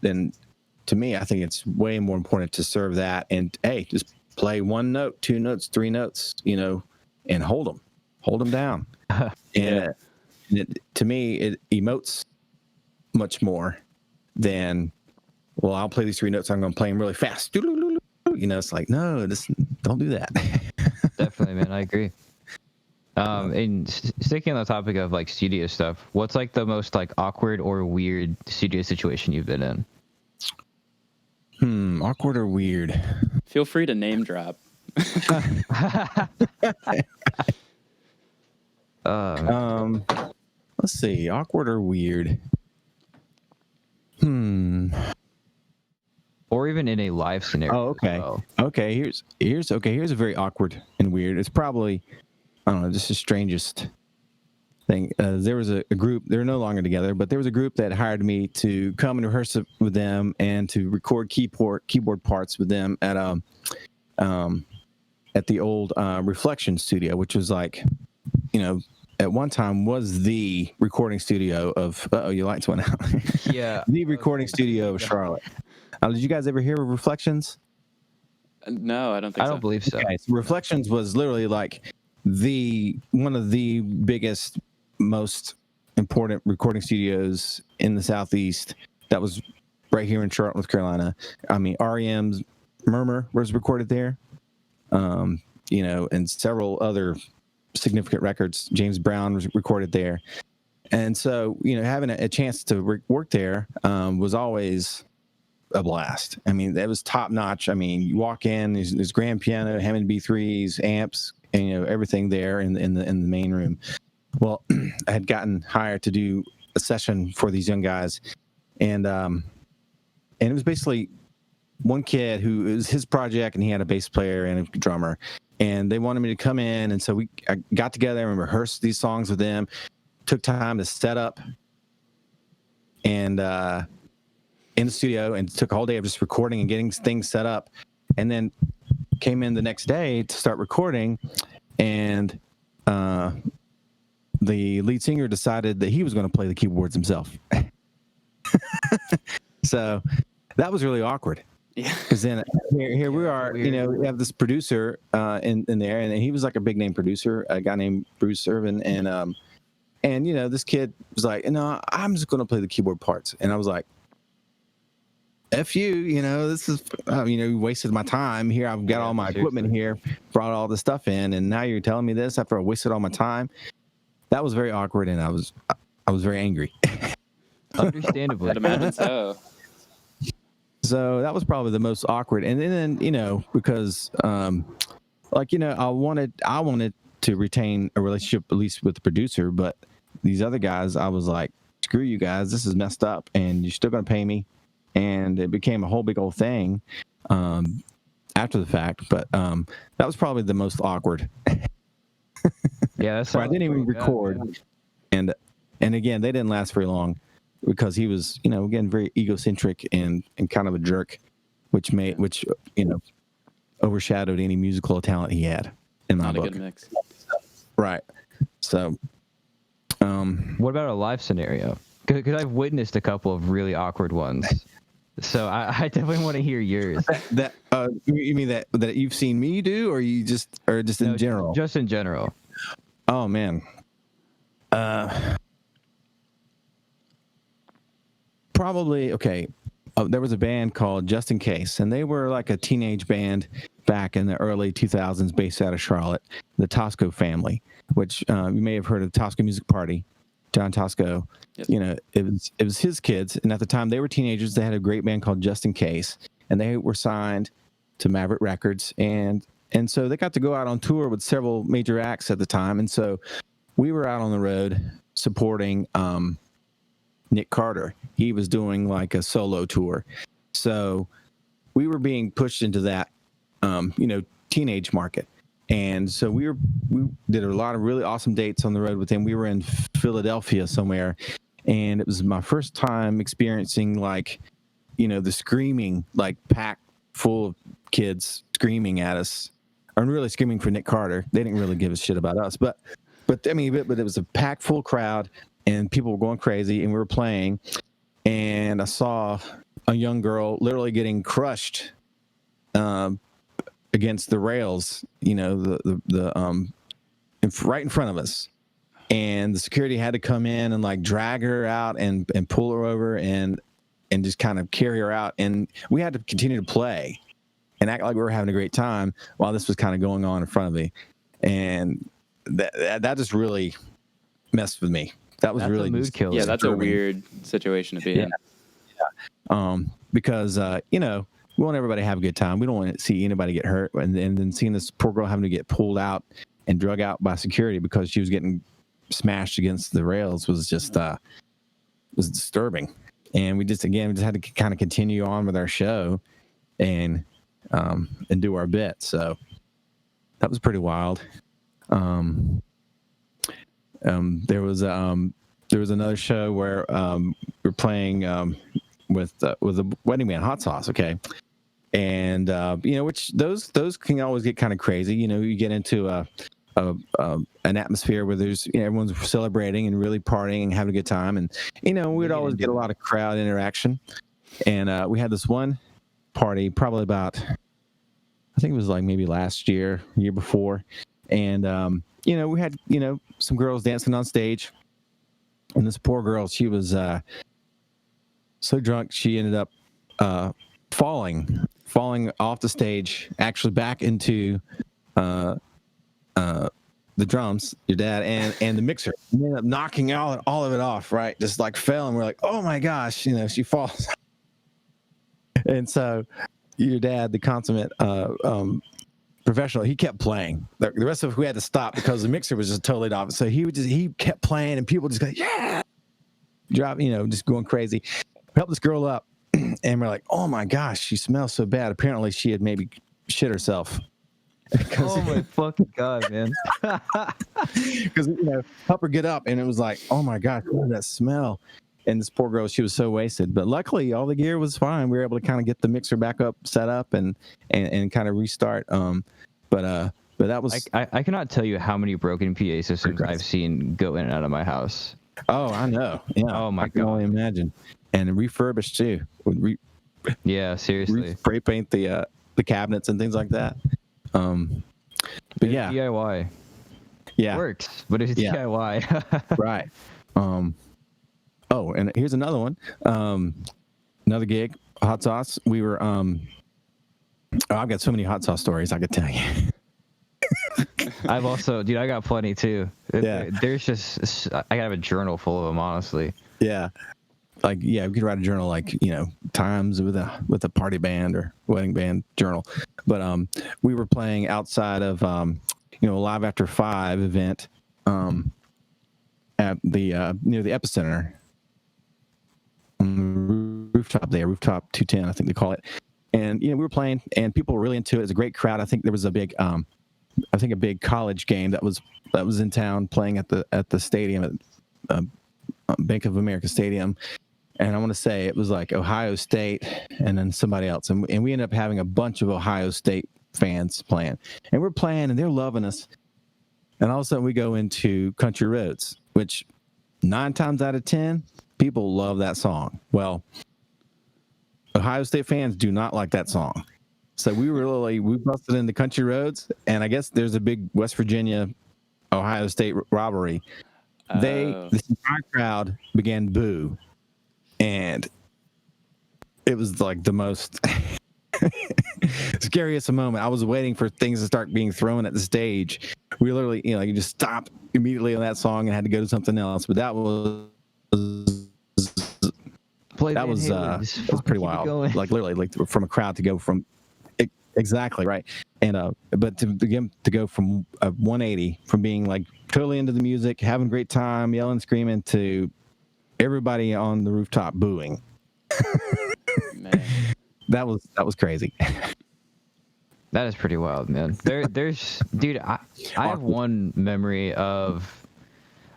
then to me, I think it's way more important to serve that. And hey, just play one note, two notes, three notes, and hold them down. And to me, it emotes much more than, well, I'll play these three notes, I'm going to play them really fast. It's like, no, don't do that. Definitely, man. I agree. And sticking on the topic of like studio stuff, what's like the most like awkward or weird studio situation you've been in? Awkward or weird? Feel free to name drop. Let's see, awkward or weird. Or even in a live scenario. Oh, okay. Okay, here's a very awkward and weird. It's probably, I don't know, just the strangest thing. There was a group, they're no longer together, but there was a group that hired me to come and rehearse with them and to record keyboard parts with them at the old Reflection studio, which was like, at one time was the recording studio of, your lights went out. Yeah. The recording studio of Charlotte. Did you guys ever hear of Reflections? No, I don't think so. I don't believe so. Okay, so Reflections was literally like one of the biggest, most important recording studios in the Southeast. That was right here in Charlotte, North Carolina. I mean, REM's Murmur was recorded there, and several other significant records. James Brown was recorded there. And so, having a chance to work there was always a blast. I mean, that was top notch. I mean, you walk in, there's grand piano, Hammond B3s, amps, and everything there in the main room. Well, I had gotten hired to do a session for these young guys, and it was basically one kid who, it was his project, and he had a bass player and a drummer, and they wanted me to come in, and so I got together and rehearsed these songs with them. Took time to set up and in the studio, and took a whole day of just recording and getting things set up, and then came in the next day to start recording, and the lead singer decided that he was going to play the keyboards himself. So that was really awkward. Yeah. Because then here we are, we have this producer in there, and he was like a big name producer, a guy named Bruce Irvin, and this kid was like, no, I'm just going to play the keyboard parts. And I was like, F you, this is, you wasted my time here. I've got all my equipment here, brought all the stuff in, and now you're telling me this after I wasted all my time. That was very awkward, and I was very angry. Understandably. I'd imagine so. So that was probably the most awkward. And then, because, I wanted to retain a relationship, at least with the producer, but these other guys, I was like, screw you guys, this is messed up, and you're still going to pay me. And it became a whole big old thing after the fact. But that was probably the most awkward. Yeah, that's where I didn't even record. And again, they didn't last very long because he was, again, very egocentric and kind of a jerk, which overshadowed any musical talent he had in my book. Not a good mix. Right. So, what about a live scenario? Because I've witnessed a couple of really awkward ones. So I definitely want to hear yours. You mean that you've seen me do, or just in general? Just in general. Oh man. Probably okay. There was a band called Just In Case, and they were like a teenage band, back in the early 2000s based out of Charlotte, the Tosco family, which you may have heard of the Tosco Music Party. John Tosco, Yep. you know, it was his kids, and at the time they were teenagers. They had a great band called Just in Case, and they were signed to Maverick Records, and so they got to go out on tour with several major acts at the time, and so we were out on the road supporting Nick Carter. He was doing like a solo tour, so we were being pushed into that teenage market. And so we did a lot of really awesome dates on the road with him. We were in Philadelphia somewhere, and it was my first time experiencing like, the screaming, like packed full of kids screaming at us, and really screaming for Nick Carter. They didn't really give a shit about us, but it was a packed full crowd, and people were going crazy, and we were playing, and I saw a young girl literally getting crushed against the rails, right in front of us, and the security had to come in and like drag her out and pull her over and just kind of carry her out, and we had to continue to play and act like we were having a great time while this was kind of going on in front of me, and that just really messed with me. That was That's really a mood killer. Yeah, that's a weird situation to be in. Because we want everybody to have a good time. We don't want to see anybody get hurt, and then seeing this poor girl having to get pulled out and drug out by security because she was getting smashed against the rails was just was disturbing. And we just had to kind of continue on with our show and do our bit. So that was pretty wild. There was another show where we were playing with a wedding band, Hot Sauce. Okay. And which those can always get kind of crazy. You get into an atmosphere where there's everyone's celebrating and really partying and having a good time, and we'd always get a lot of crowd interaction. And we had this one party probably about, I think it was like maybe last year before, and we had some girls dancing on stage, and this poor girl, she was so drunk she ended up falling off the stage, actually back into the drums, your dad, and the mixer. And ended up knocking all of it off, right? Just like fell, and we're like, oh my gosh, she falls. And so your dad, the consummate professional, he kept playing. The rest of us, we had to stop because the mixer was just totally off. So he kept playing, and people just go, yeah, drop, just going crazy. Help this girl up. And we're like, oh my gosh, she smells so bad. Apparently she had maybe shit herself. Oh my fucking god, man. Because help her get up, and it was like, oh my gosh, what is that smell? And this poor girl, she was so wasted, but luckily all the gear was fine. We were able to kind of get the mixer back up, set up, and kind of restart. But that was, I cannot tell you how many broken PA systems I've seen go in and out of my house. oh, I know, yeah. Oh my I can only imagine. And refurbished too. Yeah, seriously. Spray paint the cabinets and things like that. But yeah, DIY. Yeah, Works, but it's DIY. Right. Oh, and here's another one. Another gig, Hot Sauce. We were I've got so many Hot Sauce stories I could tell you. I've also, dude, I got plenty too. Yeah. There's just, I have a journal full of them, honestly. Yeah. Like, yeah, we could write a journal, like, times with a party band or wedding band journal. But we were playing outside of Live After 5 event at the near the Epicenter on the rooftop there, Rooftop 210, I think they call it. And we were playing, and people were really into it. It was a great crowd. I think there was a big a big college game that was in town playing at the stadium at Bank of America Stadium. And I want to say it was like Ohio State and then somebody else. And we ended up having a bunch of Ohio State fans playing. And we're playing, and they're loving us. And all of a sudden we go into Country Roads, which 9 times out of 10, people love that song. Well, Ohio State fans do not like that song. So we busted into Country Roads, and I guess there's a big West Virginia Ohio State rivalry. This entire crowd began to boo, and it was like the most Scariest moment. I was waiting for things to start being thrown at the stage. We literally, you just stopped immediately on that song and had to go to something else. But that was pretty wild. Like literally, like from a crowd to go from exactly right. And but to go from 180 from being like totally into the music, having a great time, yelling, screaming, to everybody on the rooftop booing. Man. That was crazy. That is pretty wild, man. There's dude, I have one memory of,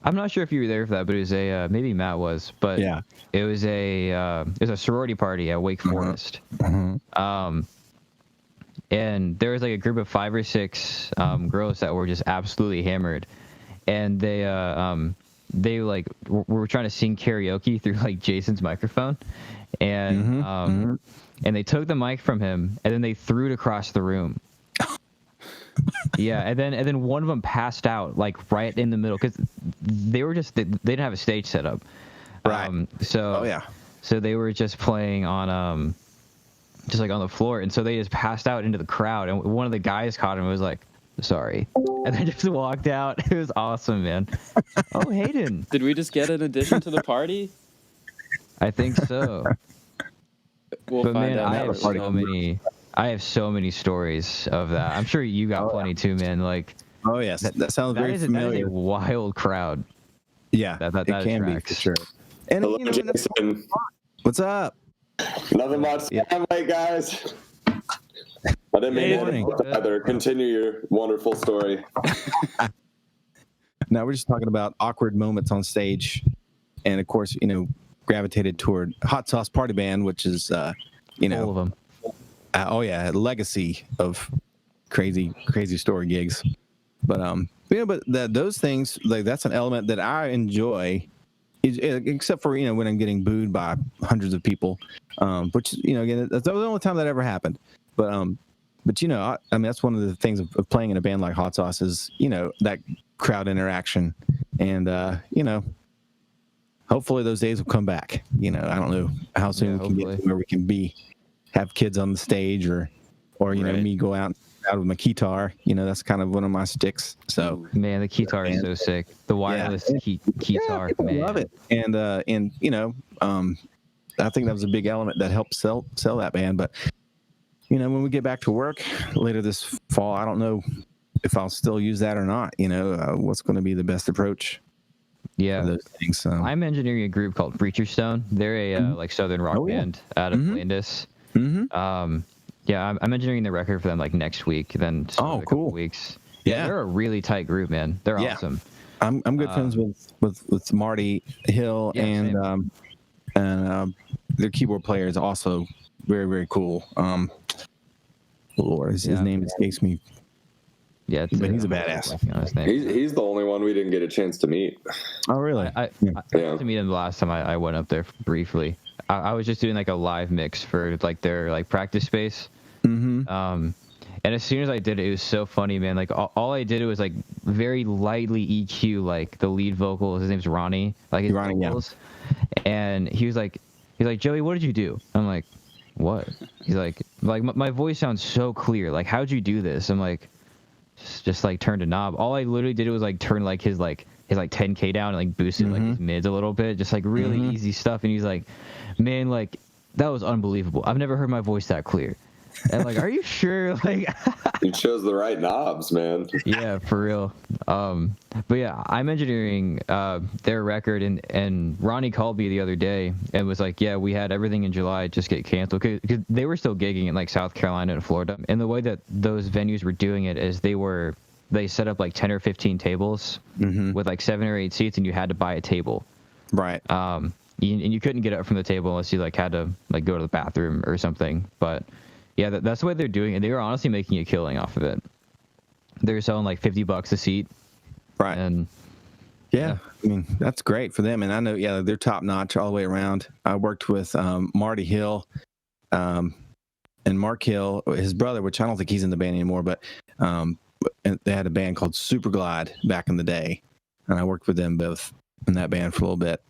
I'm not sure if you were there for that, but it was maybe Matt was, but yeah, it was a sorority party at Wake Forest. Mm-hmm. And there was like a group of 5 or 6 girls that were just absolutely hammered, and they like were trying to sing karaoke through like Jason's microphone, and and they took the mic from him and then they threw it across the room. Yeah, and then one of them passed out like right in the middle because they didn't have a stage set up. Right. So they were just playing on just like on the floor, and so they just passed out into the crowd, and one of the guys caught him and was like, sorry, and then just walked out. It was awesome, man. Oh, Haydon, did we just get an addition to the party? I think so. We'll but find man, out. I have so many stories of that. I'm sure you got plenty too, man. Like, oh yes, that sounds very familiar. That is a wild crowd. Yeah, that it can be for sure. And hello, Jason. What's up? Nothing much. Hey guys. I didn't mean to either. Continue your wonderful story. No, we're just talking about awkward moments on stage, and of course, gravitated toward Hot Sauce Party Band, which is all of them. Legacy of crazy story gigs. But those things, like, that's an element that I enjoy, except for when I'm getting booed by hundreds of people, which again, that's the only time that ever happened. But I mean, that's one of the things of playing in a band like Hot Sauce is that crowd interaction, and hopefully those days will come back. I don't know how soon we can get to where we can have kids on the stage, or right. me go out with my guitar. That's kind of one of my sticks. So man, the guitar is so sick. The wireless guitar, man, I love it. And I think that was a big element that helped sell that band. But when we get back to work later this fall, I don't know if I'll still use that or not. What's going to be the best approach? Yeah, those things. I'm engineering a group called Preacher Stone. They're a like southern rock band out of Landis. Yeah, I'm engineering the record for them like next week. Then a couple weeks. Yeah, they're a really tight group, man. They're awesome. I'm good friends with Marty Hill, and their keyboard player is also very, very cool. Lord, his name escapes me. Yeah, but he's a badass. He's the only one we didn't get a chance to meet. Oh, really? I got to meet him the last time I went up there briefly. I was just doing like a live mix for like their like practice space. And as soon as I did it, it was so funny, man. Like all I did was like very lightly EQ like the lead vocal. His name's Ronnie. Like his vocals. And he was like, Joey, what did you do? I'm like, what? He's like my voice sounds so clear. Like, how'd you do this? I'm like, just like turned a knob. All I literally did was like turn like his 10K down and like boosted like his mids a little bit, just like really easy stuff. And he's like, man, like that was unbelievable. I've never heard my voice that clear. And like, are you sure? Like, you chose the right knobs, man. Yeah, for real. But yeah, I'm engineering their record, and Ronnie called me the other day and was like, yeah, we had everything in July just get canceled because they were still gigging in like South Carolina and Florida. And the way that those venues were doing it is they set up like 10 or 15 tables with like 7 or 8 seats, and you had to buy a table. Right. And you couldn't get up from the table unless you like had to like go to the bathroom or something. But yeah, that's the way they're doing it. They were honestly making a killing off of it. They were selling like $50 a seat. Right. And yeah, I mean, that's great for them. And I know, they're top notch all the way around. I worked with Marty Hill and Mark Hill, his brother, which I don't think he's in the band anymore, but they had a band called Super Glide back in the day. And I worked with them both in that band for a little bit.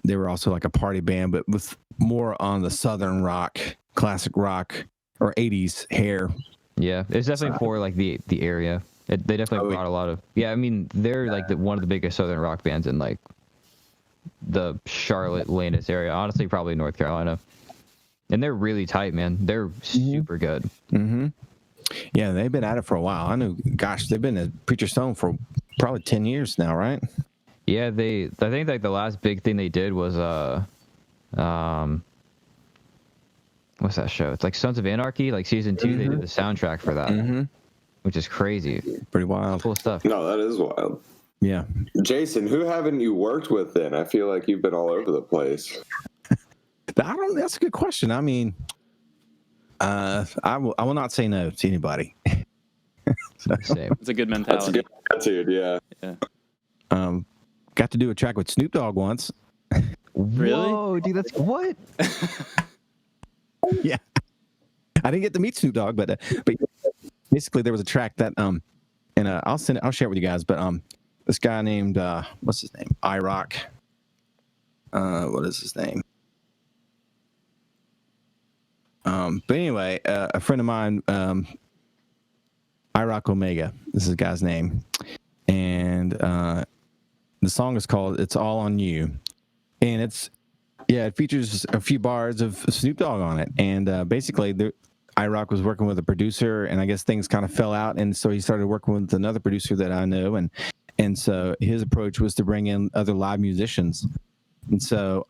They were also like a party band, but with more on the southern rock, classic rock or 80s hair. Yeah, it's definitely for like the area. They definitely brought a lot of. Yeah, I mean they're like one of the biggest southern rock bands in like the Charlotte, Landis area. Honestly, probably North Carolina. And they're really tight, man. They're super good. Mm-hmm. Yeah, they've been at it for a while. I know, gosh, they've been at Preacher Stone for probably 10 years now, right? Yeah, I think like the last big thing they did was what's that show? It's like Sons of Anarchy, like season 2. They did the soundtrack for that, which is crazy. Pretty wild. Cool stuff. No, that is wild. Yeah. Jason, who haven't you worked with then? I feel like you've been all over the place. That's a good question. I mean, I will not say no to anybody. Same. It's a good That's a mentality. good attitude, yeah. Yeah. Got to do a track with Snoop Dogg once. Really? Whoa, dude, that's what? Yeah. I didn't get to meet Snoop Dogg, but basically there was a track that and I'll share it with you guys. But this guy named what's his name? iRock. What is his name? But anyway, a friend of mine, iRock Omega, this is the guy's name, and the song is called "It's All on You," and it features a few bars of Snoop Dogg on it, and basically iRock was working with a producer, and I guess things kind of fell out, and so he started working with another producer that I know, and so his approach was to bring in other live musicians, and so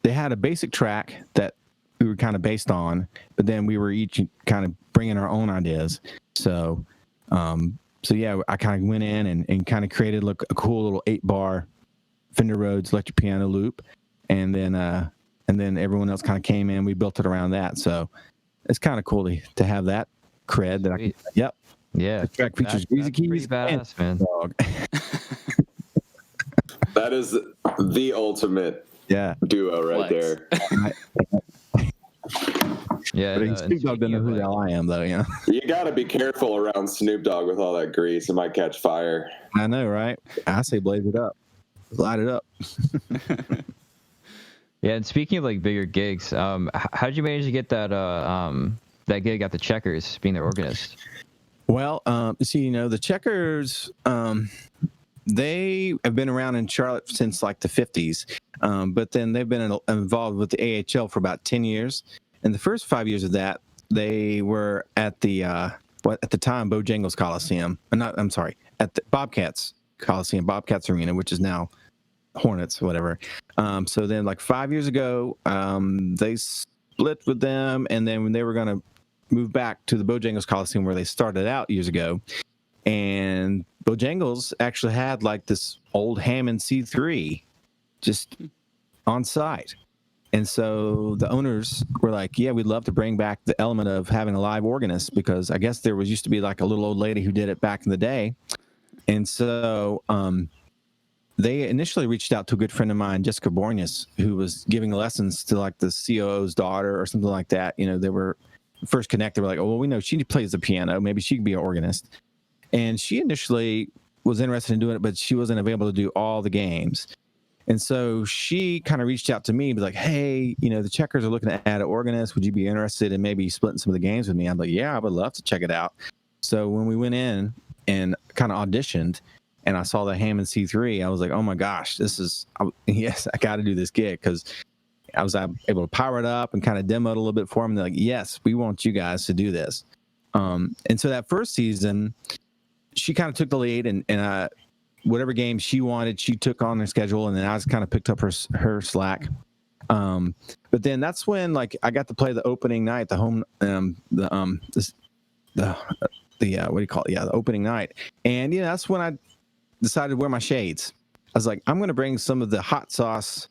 they had a basic track that we were kind of based on, but then we were each kind of bringing our own ideas. So yeah, I kind of went in and kind of created a cool little 8-bar Fender Rhodes electric piano loop, and then everyone else kind of came in. We built it around that. So it's kind of cool to have that cred that Sweet. Yep. Yeah. The track features GreazyKeyz. Pretty badass, man. Dog. That is the ultimate duo right there. Yeah. But Snoop Dogg doesn't know who the hell I am, though. You know. You got to be careful around Snoop Dogg with all that grease. It might catch fire. I know, right? I say blaze it up. Light it up. Yeah, and speaking of like bigger gigs, how did you manage to get that gig at the Checkers, being their organist? Well, see, the Checkers, they have been around in Charlotte since like the 50s, but then they've been involved with the AHL for about 10 years. And the first 5 years of that, they were at the at the time Bojangles Coliseum. At the Bobcats Coliseum, Bobcats Arena, which is now Hornets, whatever. So then, like 5 years ago, they split with them, and then when they were going to move back to the Bojangles Coliseum where they started out years ago, and Bojangles actually had like this old Hammond C3 just on site. And so the owners were like, yeah, we'd love to bring back the element of having a live organist, because I guess there used to be like a little old lady who did it back in the day. And so they initially reached out to a good friend of mine, Jessica Borges, who was giving lessons to like the COO's daughter or something like that. They were first connected. We're like, oh, well, we know she plays the piano. Maybe she could be an organist. And she initially was interested in doing it, but she wasn't available to do all the games. And so she kind of reached out to me and be like, hey, the Checkers are looking to add an organist. Would you be interested in maybe splitting some of the games with me? I'm like, yeah, I would love to check it out. So when we went in and kind of auditioned and I saw the Hammond C3, I was like, oh my gosh, yes, I got to do this gig, because I was able to power it up and kind of demo it a little bit for them. They're like, yes, we want you guys to do this. And so that first season, she kind of took the lead, and whatever game she wanted, she took on her schedule, and then I just kind of picked up her slack. But then that's when like I got to play the opening night, the home, what do you call it? Yeah, the opening night, and that's when I decided to wear my shades. I was like, I'm going to bring some of the hot sauce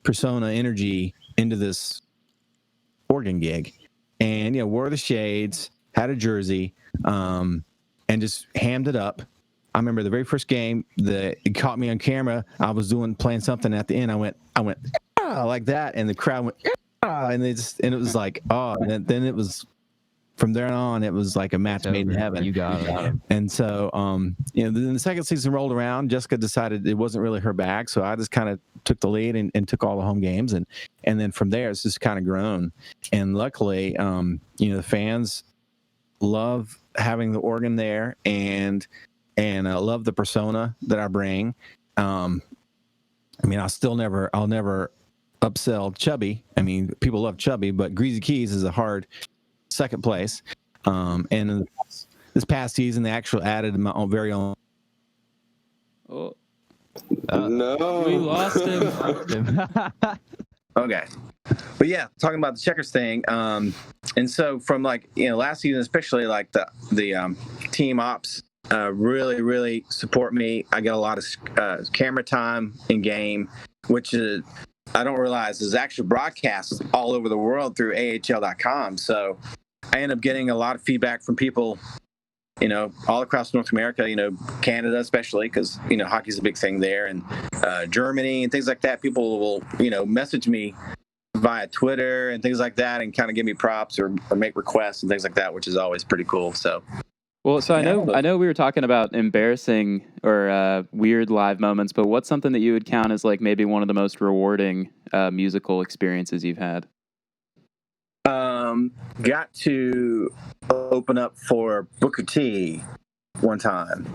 persona energy into this organ gig, and wore the shades, had a jersey, and just hammed it up. I remember the very first game that it caught me on camera. I was playing something at the end. I went like that, and the crowd went and it was like, oh, and then it was from there on, it was like a match It's made in over. heaven. You got him. And so, then the second season rolled around. Jessica decided it wasn't really her bag, so I just kind of took the lead and took all the home games, and then from there it's just kind of grown. And luckily, the fans love having the organ there, and love the persona that I bring. I'll never upsell Chubby. I mean, people love Chubby, but GreazyKeyz is a hard second place. And this past season, they actually added my very own. Oh, No. we lost him. Okay. But yeah, talking about the checkers thing. And so from last season, especially like the team ops really, really support me. I get a lot of camera time in game, which is, I don't realize is actually broadcast all over the world through AHL.com. So I end up getting a lot of feedback from people, all across North America, Canada especially, because, hockey's a big thing there, and Germany and things like that. People will, message me via Twitter and things like that and kind of give me props or make requests and things like that, which is always pretty cool. So. Well, so I know we were talking about embarrassing or weird live moments, but what's something that you would count as like maybe one of the most rewarding musical experiences you've had? Got to open up for Booker T one time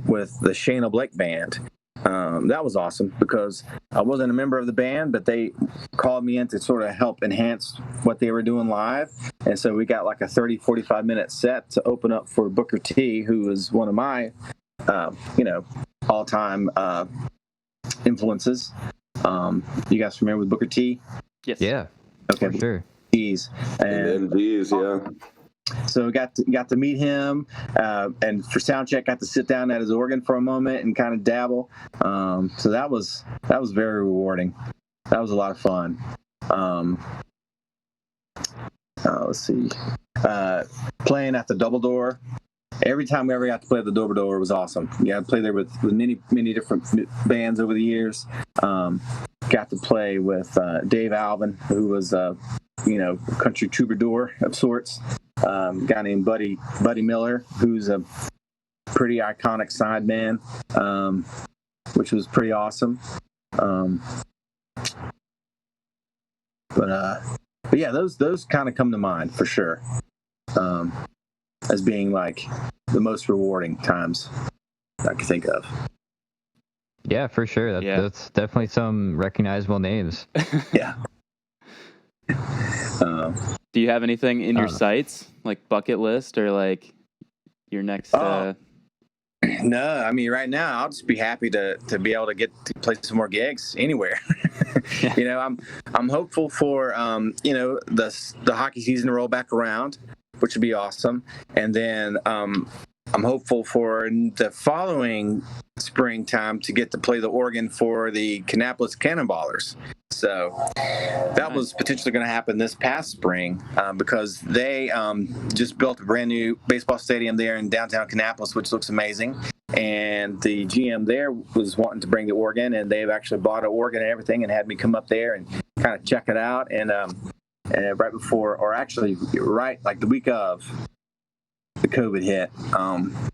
with the Shayna Blake band. That was awesome because I wasn't a member of the band, but they called me in to sort of help enhance what they were doing live. And so we got like a 30, 45-minute set to open up for Booker T, who is one of my, all-time influences. You guys familiar with Booker T? Yes. Yeah. Okay. For sure. T's. And MDs, yeah. So got to meet him, and for sound check, got to sit down at his organ for a moment and kind of dabble. So that was very rewarding. That was a lot of fun. Let's see, playing at the Double Door. Every time we ever got to play at the Double Door was awesome. Yeah, I played there with many different bands over the years. Got to play with Dave Alvin, who was country troubadour of sorts. A guy named Buddy Miller, who's a pretty iconic sideman, which was pretty awesome. But yeah, those kind of come to mind for sure, as being like the most rewarding times I can think of. Yeah, for sure. That's definitely some recognizable names. Yeah. Do you have anything in your sights, like bucket list or like your next? No, I mean right now I'll just be happy to be able to get to play some more gigs anywhere. I'm hopeful for the hockey season to roll back around, which would be awesome, and then I'm hopeful for the following springtime to get to play the organ for the Kannapolis Cannonballers. So that was potentially going to happen this past spring because they just built a brand new baseball stadium there in downtown Kannapolis, which looks amazing. And the GM there was wanting to bring the organ, and they've actually bought an organ and everything and had me come up there and kind of check it out. And right before, or actually right like the week of the COVID hit,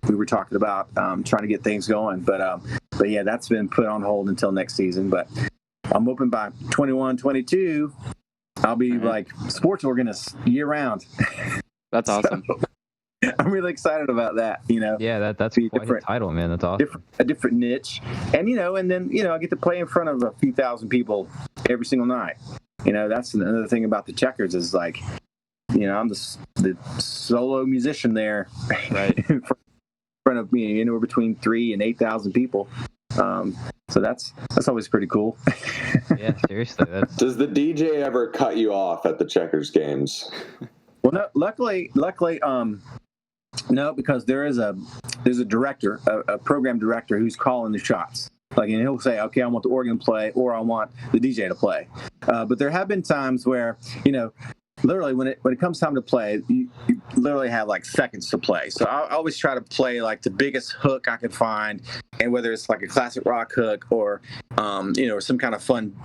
we were talking about trying to get things going. But yeah, that's been put on hold until next season. But I'm hoping by 21, 22, I'll be like sports organist year round. That's awesome. So, I'm really excited about that. Yeah, that's quite a title, man. That's awesome. A different niche, and and then I get to play in front of a few thousand people every single night. That's another thing about the Checkers is like, I'm the solo musician there, right, in front of me, anywhere between 3,000 and 8,000 people. So that's always pretty cool. Yeah, seriously. Does the DJ ever cut you off at the Checkers games? Well, no, luckily, no, because there's a director, a program director who's calling the shots. And he'll say, okay, I want the organ to play, or I want the DJ to play. But there have been times where, literally when it comes time to play, you literally have like seconds to play. So I always try to play like the biggest hook I can find, and whether it's like a classic rock hook or some kind of fun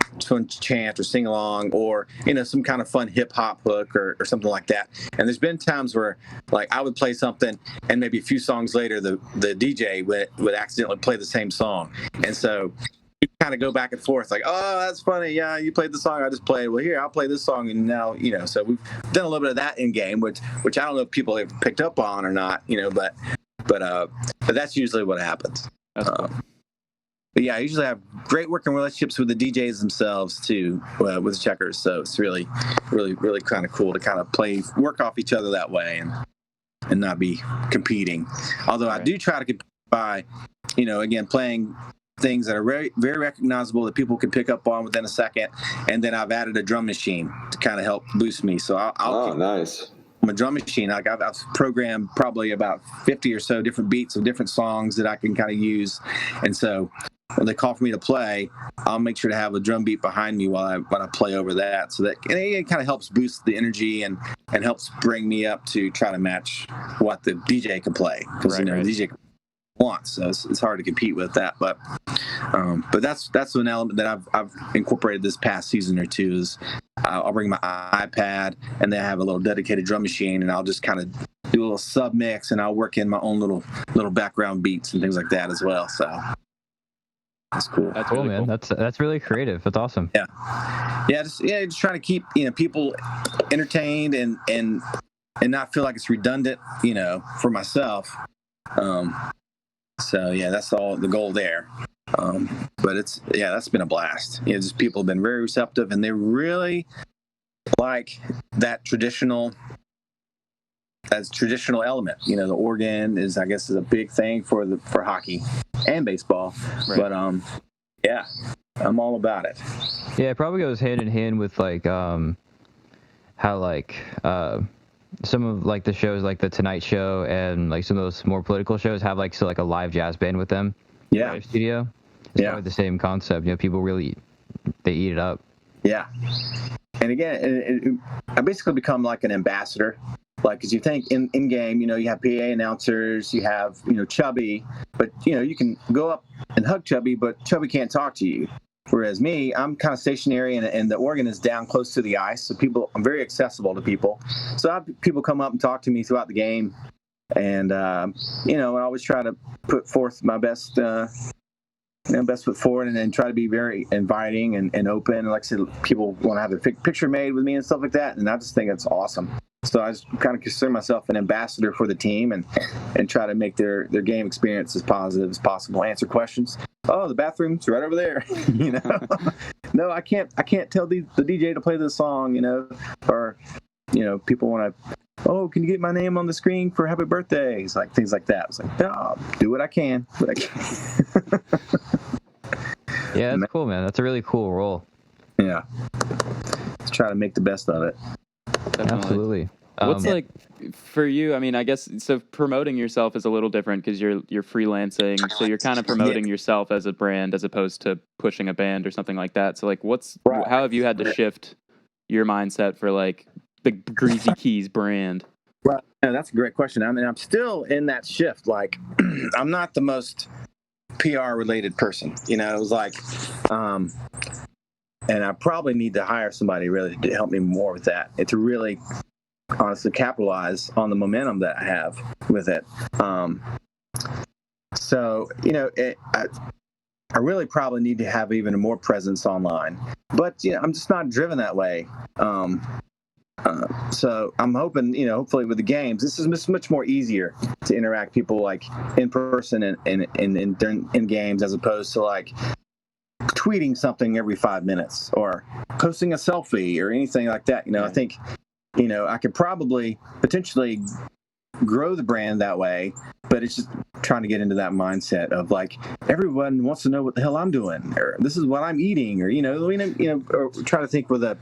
chant or sing along, or some kind of fun hip hop hook or something like that. And there's been times where like I would play something, and maybe a few songs later the DJ would accidentally play the same song, and so you kind of go back and forth like, oh, that's funny. Yeah, you played the song I just played. Well, here, I'll play this song. And now, so we've done a little bit of that in game, which I don't know if people have picked up on or not, but that's usually what happens. But yeah, I usually have great working relationships with the DJs themselves too, with the checkers. So it's really, really, really kind of cool to kind of work off each other that way and not be competing. Although I do try to compete by, again, playing things that are very, very recognizable that people can pick up on within a second. And then I've added a drum machine to kind of help boost me. So nice. I'm a drum machine. I've programmed probably about 50 or so different beats of different songs that I can kind of use. And so when they call for me to play, I'll make sure to have a drum beat behind me while I play over that. So that it kind of helps boost the energy and helps bring me up to try to match what the DJ can play. Because the DJ wants, so it's hard to compete with that. But that's an element that I've incorporated this past season or two. Is I'll bring my iPad, and then I have a little dedicated drum machine, and I'll just kind of do a little sub mix, and I'll work in my own little background beats and things like that as well. So that's cool. That's cool, man. Cool. That's really creative. That's awesome. Just trying to keep people entertained and not feel like it's redundant, for myself. So yeah, that's all the goal there. But that's been a blast. Just people have been very receptive, and they really like that traditional element. The organ is a big thing for hockey and baseball. Right. But I'm all about it. Yeah, it probably goes hand in hand with like how like some of like the shows like the Tonight Show and like some of those more political shows have like a live jazz band with them. Yeah. In the studio. It's probably the same concept. People really they eat it up. Yeah. And again, I basically become like an ambassador. Like, as you think in game, you have PA announcers, you have Chubby, but you can go up and hug Chubby, but Chubby can't talk to you. Whereas me, I'm kind of stationary, and the organ is down close to the ice, so I'm very accessible to people. So I have people come up and talk to me throughout the game, and I always try to put forth my best foot forward, and then try to be very inviting and open. And like I said, people want to have a picture made with me and stuff like that, and I just think it's awesome. So I just kind of consider myself an ambassador for the team and try to make their game experience as positive as possible. Answer questions. Oh, the bathroom's right over there. No, I can't tell the DJ to play this song. Or people want to. Oh, can you get my name on the screen for happy birthdays? Like things like that. It's like, no, I'll do what I can. Yeah, that's cool, man. That's a really cool role. Yeah. Let's try to make the best of it. Definitely. Absolutely. What's like for you? I mean, I guess so. Promoting yourself is a little different because you're freelancing, so you're kind of promoting yourself as a brand as opposed to pushing a band or something like that. So like, how have you had to shift your mindset for like the GreazyKeyz brand? Well, that's a great question. I mean, I'm still in that shift. Like, I'm not the most PR related person. It was like, and I probably need to hire somebody really to help me more with that. And to really honestly capitalize on the momentum that I have with it. So, I really probably need to have even more presence online, but I'm just not driven that way. So I'm hoping, hopefully with the games, this is much more easier to interact people like in person and in games as opposed to like tweeting something every 5 minutes or posting a selfie or anything like that. I think, I could probably potentially grow the brand that way, but it's just trying to get into that mindset of like everyone wants to know what the hell I'm doing, or this is what I'm eating, or or try to think with a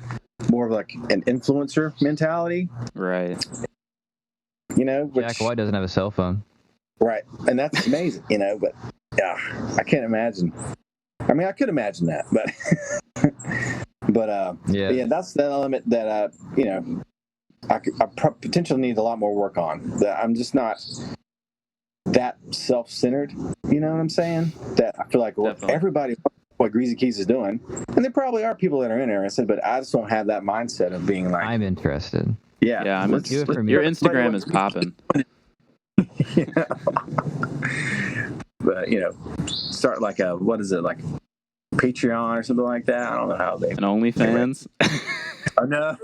more of like an influencer mentality, right? Which, Jack White doesn't have a cell phone, right? And that's amazing, but yeah, I can't imagine. I mean, I could imagine that, but but yeah, that's the element that potentially need a lot more work on. That I'm just not that self-centered. You know what I'm saying? That I feel like everybody what GreazyKeyz is doing, and there probably are people that are interested, but I just don't have that mindset of being like, I'm interested. Yeah, Yeah, do it for me. Your Instagram is popping. Yeah. But start like a what is it like Patreon or something like that. I don't know how they. And OnlyFans. Oh no.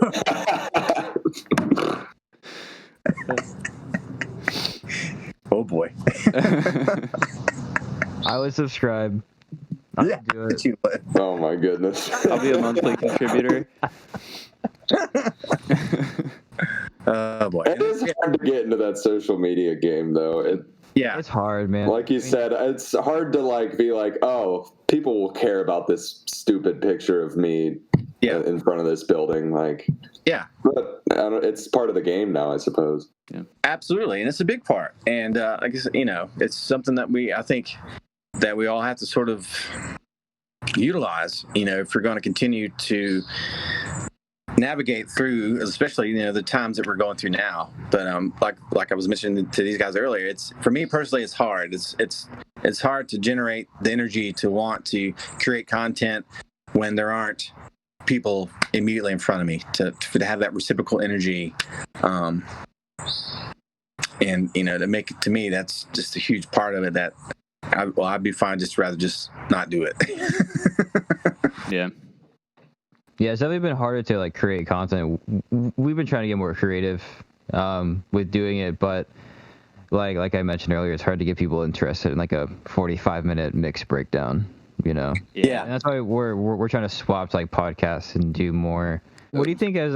Oh boy. I would subscribe. I would do it. You would. Oh my goodness. I'll be a monthly contributor. Oh boy. It is hard to get into that social media game, though. It's hard, man. Like you said, it's hard to like be like, oh, people will care about this stupid picture of me in front of this building. Like, yeah, but it's part of the game now, I suppose. Yeah, absolutely, and it's a big part. And like I said, it's something that I think that we all have to sort of utilize. If we're going to continue to navigate through, especially the times that we're going through now. But like I was mentioning to these guys earlier, it's for me personally, it's hard. It's hard to generate the energy to want to create content when there aren't people immediately in front of me to have that reciprocal energy. And to make it, to me, that's just a huge part of it that I'd be fine just rather just not do it. Yeah. Yeah, it's definitely been harder to like create content. We've been trying to get more creative with doing it, but like I mentioned earlier, it's hard to get people interested in like a 45-minute mix breakdown. Yeah, and that's why we're trying to swap to like podcasts and do more. What do you think has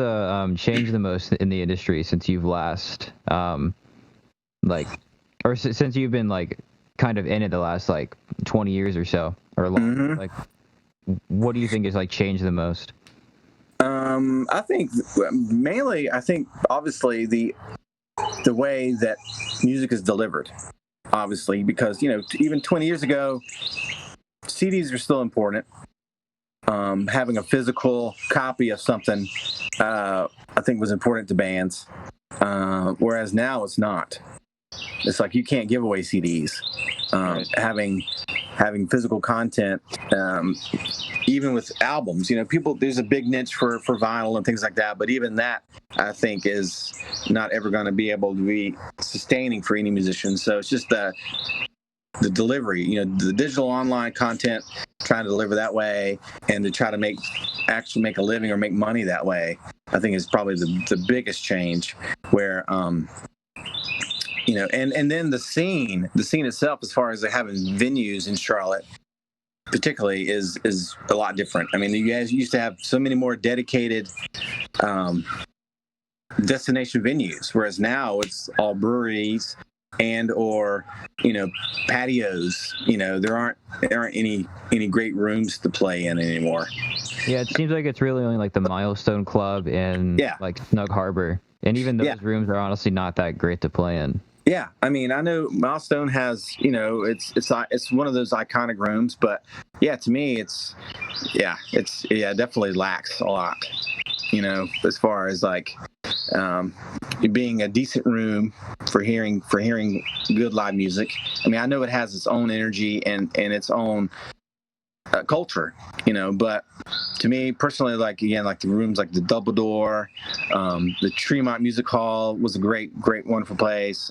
changed the most in the industry since you've last since you've been like kind of in it the last like 20 years or so or longer? Mm-hmm. Like, what do you think has like changed the most? I think mainly, obviously the way that music is delivered, obviously, because even 20 years ago, CDs are still important. Having a physical copy of something, I think, was important to bands, whereas now it's not. It's like you can't give away CDs. Right. Having physical content, even with albums, there's a big niche for vinyl and things like that. But even that, I think, is not ever going to be able to be sustaining for any musician. So it's just the delivery, the digital online content, trying to deliver that way and to try to actually make a living or make money that way, I think is probably the biggest change where, and then the scene itself, as far as having venues in Charlotte, particularly, is a lot different. I mean, you guys used to have so many more dedicated destination venues, whereas now it's all breweries or patios. There aren't any great rooms to play in anymore. Yeah, it seems like it's really only like the Milestone Club and like Snug Harbor, and even those rooms are honestly not that great to play in. Yeah, I mean, I know Milestone has, it's one of those iconic rooms, but to me, it definitely lacks a lot, as far as like being a decent room for hearing good live music. I mean, I know it has its own energy and its own culture, but to me personally, like the rooms like the Double Door, the Tremont Music Hall was a great, wonderful place.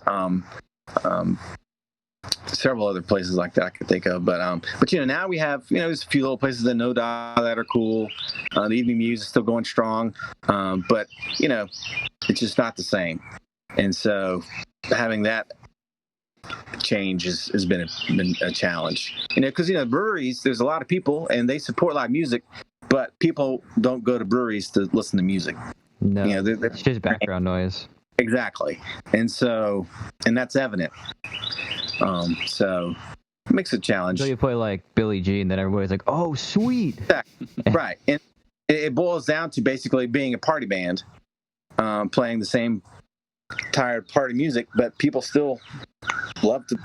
Several other places like that I could think of, but now we have there's a few little places that No Doubt that are cool. The Evening Muse is still going strong, but it's just not the same, and so having that change has been a challenge, because breweries, there's a lot of people and they support live music, but people don't go to breweries to listen to music. No, it's just background noise. Exactly, and that's evident. So it makes it a challenge. So you play like Billie Jean, then everybody's like, "Oh, sweet!" Right, and it boils down to basically being a party band, playing the same tired party music, but people still love to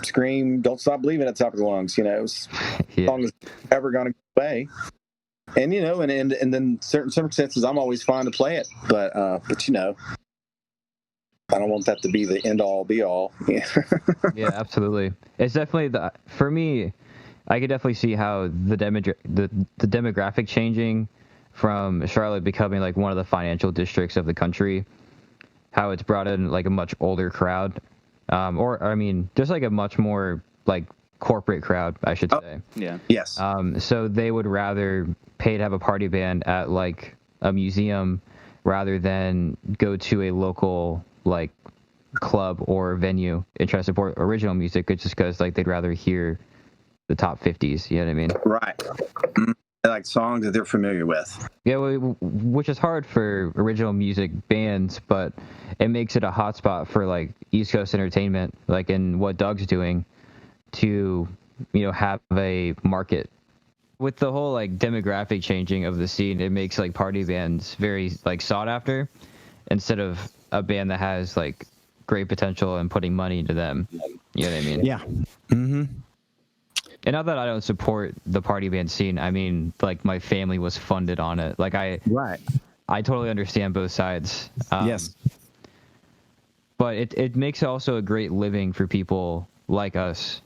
scream "Don't Stop Believing" at the top of their lungs. As long as it's ever going to go away. And and then certain circumstances, I'm always fine to play it, but I don't want that to be the end all be all. Yeah. Yeah, absolutely. It's definitely for me. I could definitely see how the demographic changing from Charlotte becoming like one of the financial districts of the country, how it's brought in like a much older crowd, or I mean, just like a much more like corporate crowd, I should say. Yeah. Yes. So they would rather pay to have a party band at like a museum rather than go to a local like club or venue and try to support original music. It's just because like they'd rather hear the top 50s, you know what I mean? Right. Like songs that they're familiar with. Yeah, which is hard for original music bands, but it makes it a hotspot for like East Coast entertainment, like in what Doug's doing, to have a market. With the whole like demographic changing of the scene, it makes like party bands very like sought after, instead of a band that has like great potential and putting money into them. You know what I mean? Yeah. Mm-hmm. And not that I don't support the party band scene. I mean, like my family was funded on it. Like I totally understand both sides. Yes. But it makes also a great living for people like us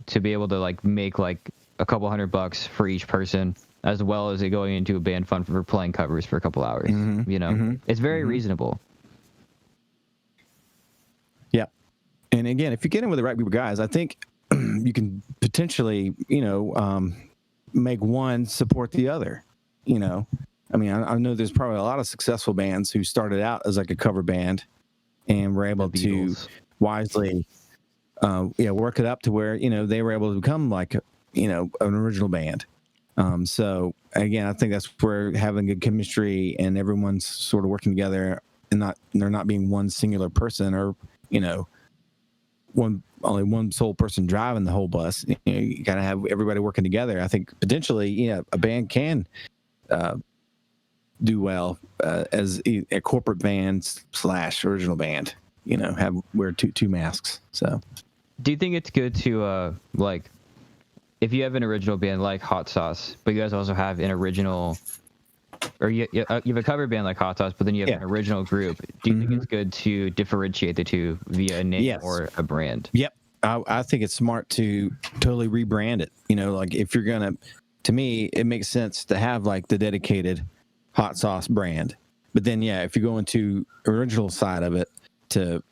to be able to like make like a couple $100 for each person, as well as it going into a band fund for playing covers for a couple hours. Mm-hmm. It's very reasonable. Yeah. And again, if you get in with the right group of guys, I think you can potentially, make one support the other. I mean, I know there's probably a lot of successful bands who started out as like a cover band and were able to wisely, work it up to where, they were able to become like, an original band. So again, I think that's where having good chemistry and everyone's sort of working together and they're not being one singular person or, only one sole person driving the whole bus. You gotta have everybody working together. I think potentially, a band can do well as a corporate band / original band. Wear two masks. So, do you think it's good to like, if you have an original band like Hot Sauce, but you guys also have an original, or you have a cover band like Hot Sauce, but then you have an original group. Do you think it's good to differentiate the two via a name or a brand? Yep. I think it's smart to totally rebrand it. Like if you're going to me, it makes sense to have like the dedicated Hot Sauce brand. But then, if you go into original side of it, to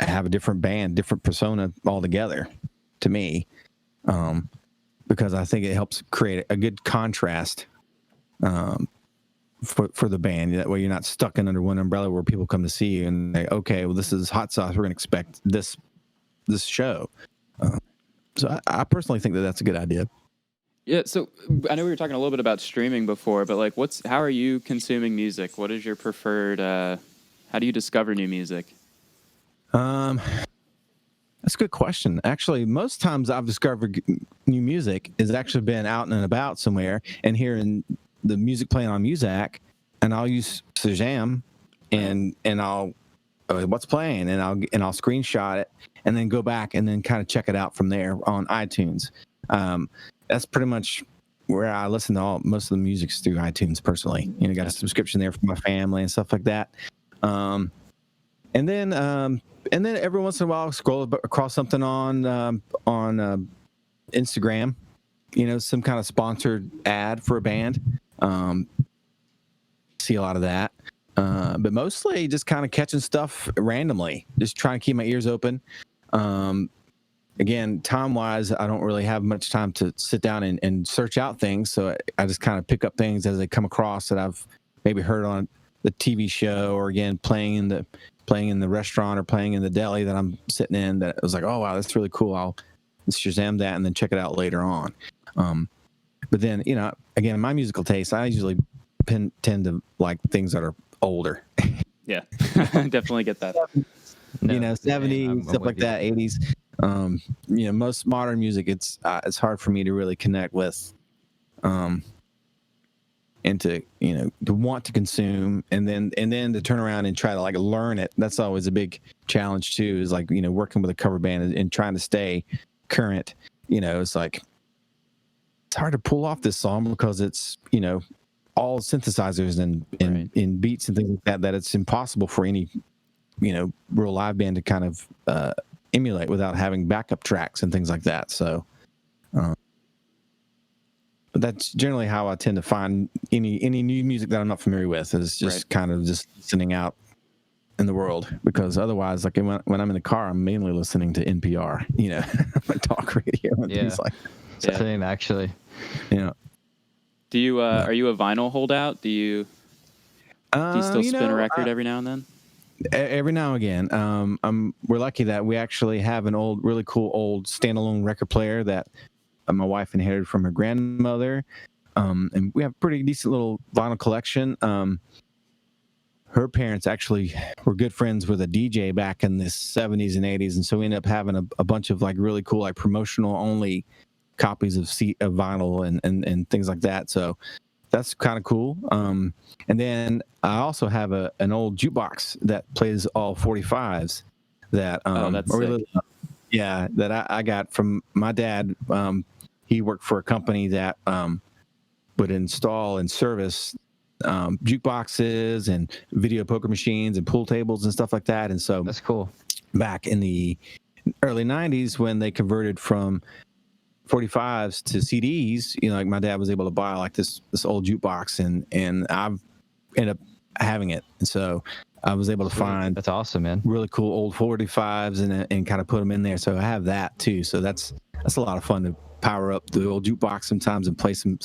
have a different band, different persona altogether, to me, because I think it helps create a good contrast for the band. That way you're not stuck in under one umbrella where people come to see you and they, okay, well, this is Hot Sauce. We're going to expect this show. So I personally think that that's a good idea. Yeah, so I know we were talking a little bit about streaming before, but like, how are you consuming music? What is your preferred? How do you discover new music? That's a good question. Actually, most times I've discovered new music has actually been out and about somewhere and hearing the music playing on Muzak, and I'll use Shazam, and I'll what's playing, and I'll screenshot it, and then go back and then kind of check it out from there on iTunes. That's pretty much where I listen to most of the music's through iTunes personally. Got a subscription there for my family and stuff like that. And then every once in a while, I'll scroll across something on Instagram, some kind of sponsored ad for a band. See a lot of that. But mostly just kind of catching stuff randomly, just trying to keep my ears open. Again, time-wise, I don't really have much time to sit down and search out things, so I just kind of pick up things as they come across that I've maybe heard on the TV show, or again playing in the restaurant or playing in the deli that I'm sitting in, that was like, oh wow, that's really cool. I'll Shazam that and then check it out later on. But then, again, my musical taste, I usually tend to like things that are older. Yeah, definitely get that. 70s, stuff like that, 80s. Most modern music, it's hard for me to really connect with, and to want to consume, and then to turn around and try to like learn it. That's always a big challenge too, is like, working with a cover band and trying to stay current. It's like it's hard to pull off this song because it's, you know, all synthesizers and in beats and things like that, that it's impossible for any, you know, real live band to kind of emulate without having backup tracks and things like that. So, but that's generally how I tend to find any new music that I'm not familiar with, is just kind of just listening out in the world, because otherwise, like when I'm in the car, I'm mainly listening to NPR, you know, talk radio and things like that. Same, actually. Yeah. Do you are you a vinyl holdout? Do you still spin a record every now and then? Every now and again. We're lucky that we actually have an really cool old standalone record player that my wife inherited from her grandmother, and we have a pretty decent little vinyl collection. Her parents actually were good friends with a DJ back in the 70s and 80s, and so we ended up having a bunch of like really cool, like promotional only copies of vinyl and things like that. So that's kind of cool. And then I also have an old jukebox that plays all 45s that that's sick. That I got from my dad. He worked for a company that would install and service jukeboxes and video poker machines and pool tables and stuff like that. And so that's cool. Back in the early 90s, when they converted from 45s to CDs, you know, like my dad was able to buy like this old jukebox, and I've ended up having it. And so I was able to find that's awesome, man. Really cool old 45s and kind of put them in there. So I have that too. So that's a lot of fun to power up the old jukebox sometimes and play some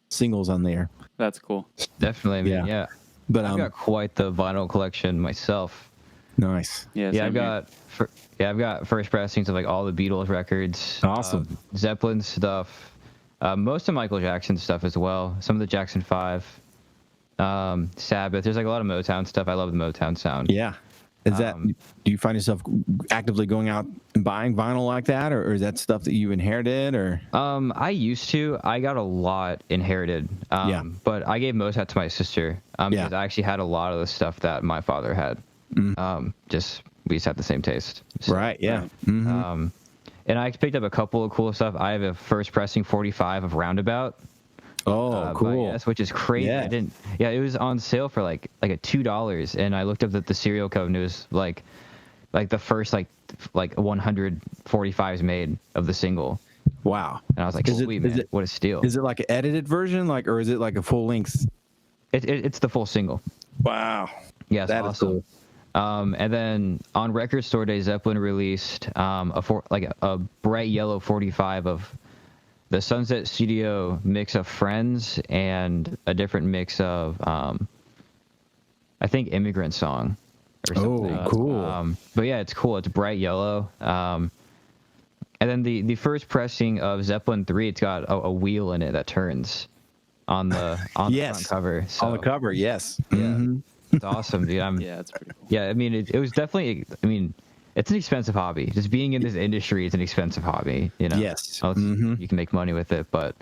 singles on there. That's cool. Definitely, man. Yeah. But I've got quite the vinyl collection myself. Nice. Yeah, I've got first pressings of like all the Beatles records. Awesome. Zeppelin stuff. Most of Michael Jackson stuff as well. Some of the Jackson 5. Sabbath. There's like a lot of Motown stuff. I love the Motown sound. Yeah. Is that, do you find yourself actively going out and buying vinyl like that, or is that stuff that you inherited, or? I used to. I got a lot inherited. But I gave most of that to my sister. Because I actually had a lot of the stuff that my father had. Just we just have the same taste. So, right. Yeah. And I picked up a couple of cool stuff. I have a first pressing 45 of Roundabout. Oh, cool. Yes, which is crazy. Yeah. It was on sale for like a $2, and I looked up the serial code, and it was like the first like 145s made of the single. Wow. And I was like, sweet, man, what a steal. Is it like an edited version, or is it like a full length? It's the full single. Wow. Yeah, that's awesome. Cool. And then on Record Store Day, Zeppelin released a bright yellow 45 of the Sunset Studio mix of Friends and a different mix of, I think, Immigrant Song or something. Oh, cool. But yeah, it's cool. It's bright yellow. And then the first pressing of Zeppelin 3, it's got a wheel in it that turns on the front cover. So, on the cover, yes. Yeah. Mm-hmm. It's awesome, dude. Yeah, it's pretty cool. Yeah, I mean, it was definitely, it's an expensive hobby. Just being in this industry is an expensive hobby, you know? Yes. You can make money with it, but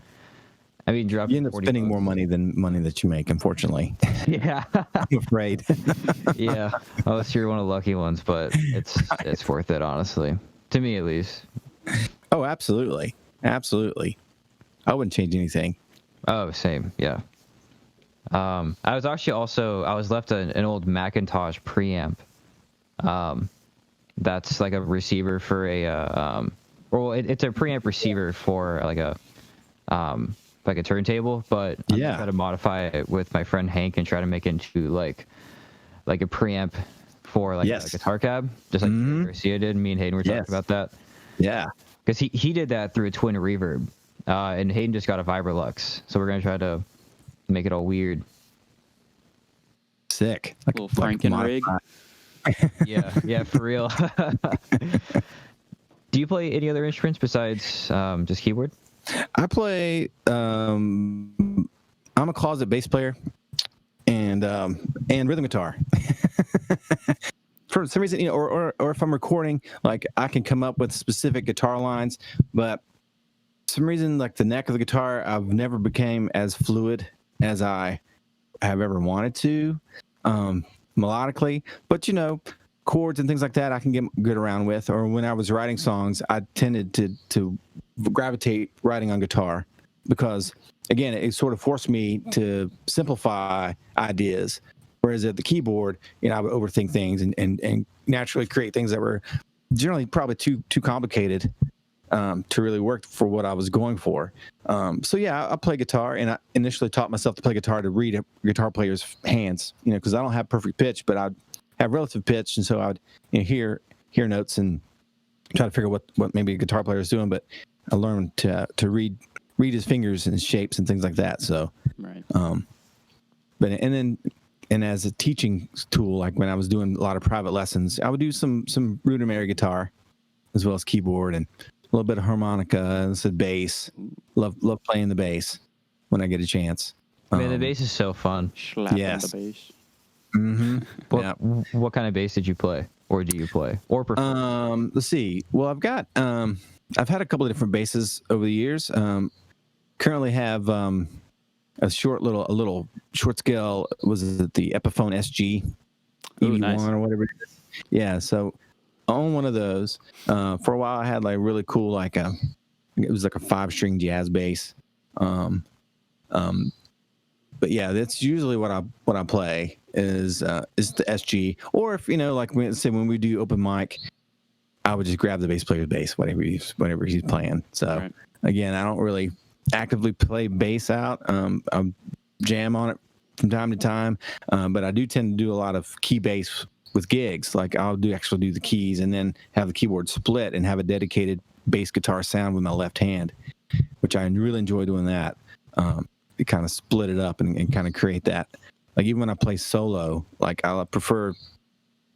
I mean, you end up spending more money than money that you make, unfortunately. Yeah. I'm afraid. Yeah. Unless you're one of the lucky ones, but it's worth it, honestly. To me, at least. Oh, absolutely. Absolutely. I wouldn't change anything. Oh, same. Yeah. I was left an old Macintosh preamp. That's like a receiver for it's a preamp receiver for like a turntable, but I'm trying to modify it with my friend Hank and try to make it into like a preamp for like a guitar cab, just like Garcia did. Me and Haydon were talking about that. Yeah, because he did that through a twin reverb, and Haydon just got a Vibrolux, so we're gonna try to make it all weird. Sick, like a little Franken rig. Yeah, for real. Do you play any other instruments besides just keyboard? I play. I'm a closet bass player and rhythm guitar. For some reason, you know, or if I'm recording, like I can come up with specific guitar lines, but for some reason, like the neck of the guitar, I've never became as fluid as I have ever wanted to, melodically. But you know, chords and things like that I can get good around with. Or when I was writing songs, I tended to gravitate writing on guitar because, again, it sort of forced me to simplify ideas. Whereas at the keyboard, I would overthink things and naturally create things that were generally probably too complicated to really work for what I was going for. So yeah, I play guitar, and I initially taught myself to play guitar to read a guitar player's hands, because I don't have perfect pitch, but I have relative pitch, and so I would hear notes and try to figure what maybe a guitar player is doing. But I learned to read his fingers and shapes and things like that. So, Right. And as a teaching tool, like when I was doing a lot of private lessons, I would do some rudimentary guitar as well as keyboard and a little bit of harmonica and some bass. Love playing the bass when I get a chance. Man, the bass is so fun. Slapping Yes. the bass. Mm-hmm. What kind of bass did you play, or do you play, or prefer? Let's see. Well, I've got I've had a couple of different basses over the years. Currently have a little short scale. Was it the Epiphone SG Ooh, EV1 nice. or whatever it is? Yeah. So I own one of those. For a while, I had like really cool it was like a 5-string jazz bass. But yeah, that's usually what I play is the SG. Or if like when we do open mic, I would just grab the bass player's bass, whatever he's playing. So Right. Again, I don't really actively play bass out. I jam on it from time to time, but I do tend to do a lot of key bass with gigs. Like I'll actually do the keys and then have the keyboard split and have a dedicated bass guitar sound with my left hand, which I really enjoy doing that. It kind of split it up and kind of create that. Like even when I play solo, like I prefer,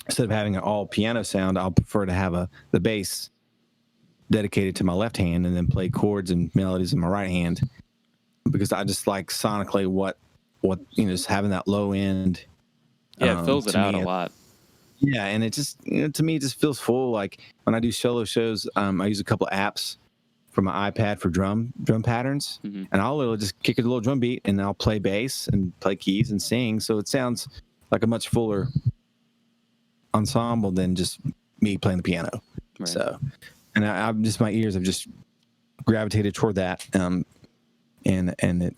instead of having an all piano sound, I'll prefer to have the bass dedicated to my left hand and then play chords and melodies in my right hand, because I just like sonically what just having that low end. Yeah, it fills it out a lot. Yeah, and it just to me it just feels full. Like when I do solo shows, I use a couple of apps for my iPad for drum patterns, Mm-hmm. and I'll literally just kick a little drum beat and I'll play bass and play keys and sing, so it sounds like a much fuller ensemble than just me playing the piano. Right. So, and I'm just, my ears have just gravitated toward that, and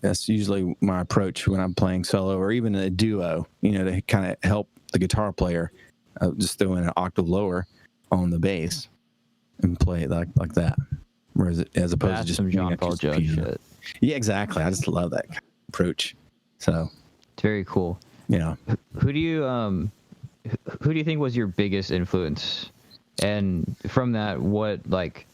that's usually my approach when I'm playing solo or even a duo. To kind of help the guitar player, just throw in an octave lower on the bass and play it like that. Whereas as opposed That's to just some John Paul Jones shit. Yeah, exactly. I just love that kind of approach. So It's very cool. yeah. Who do you think was your biggest influence? And from that, what, like,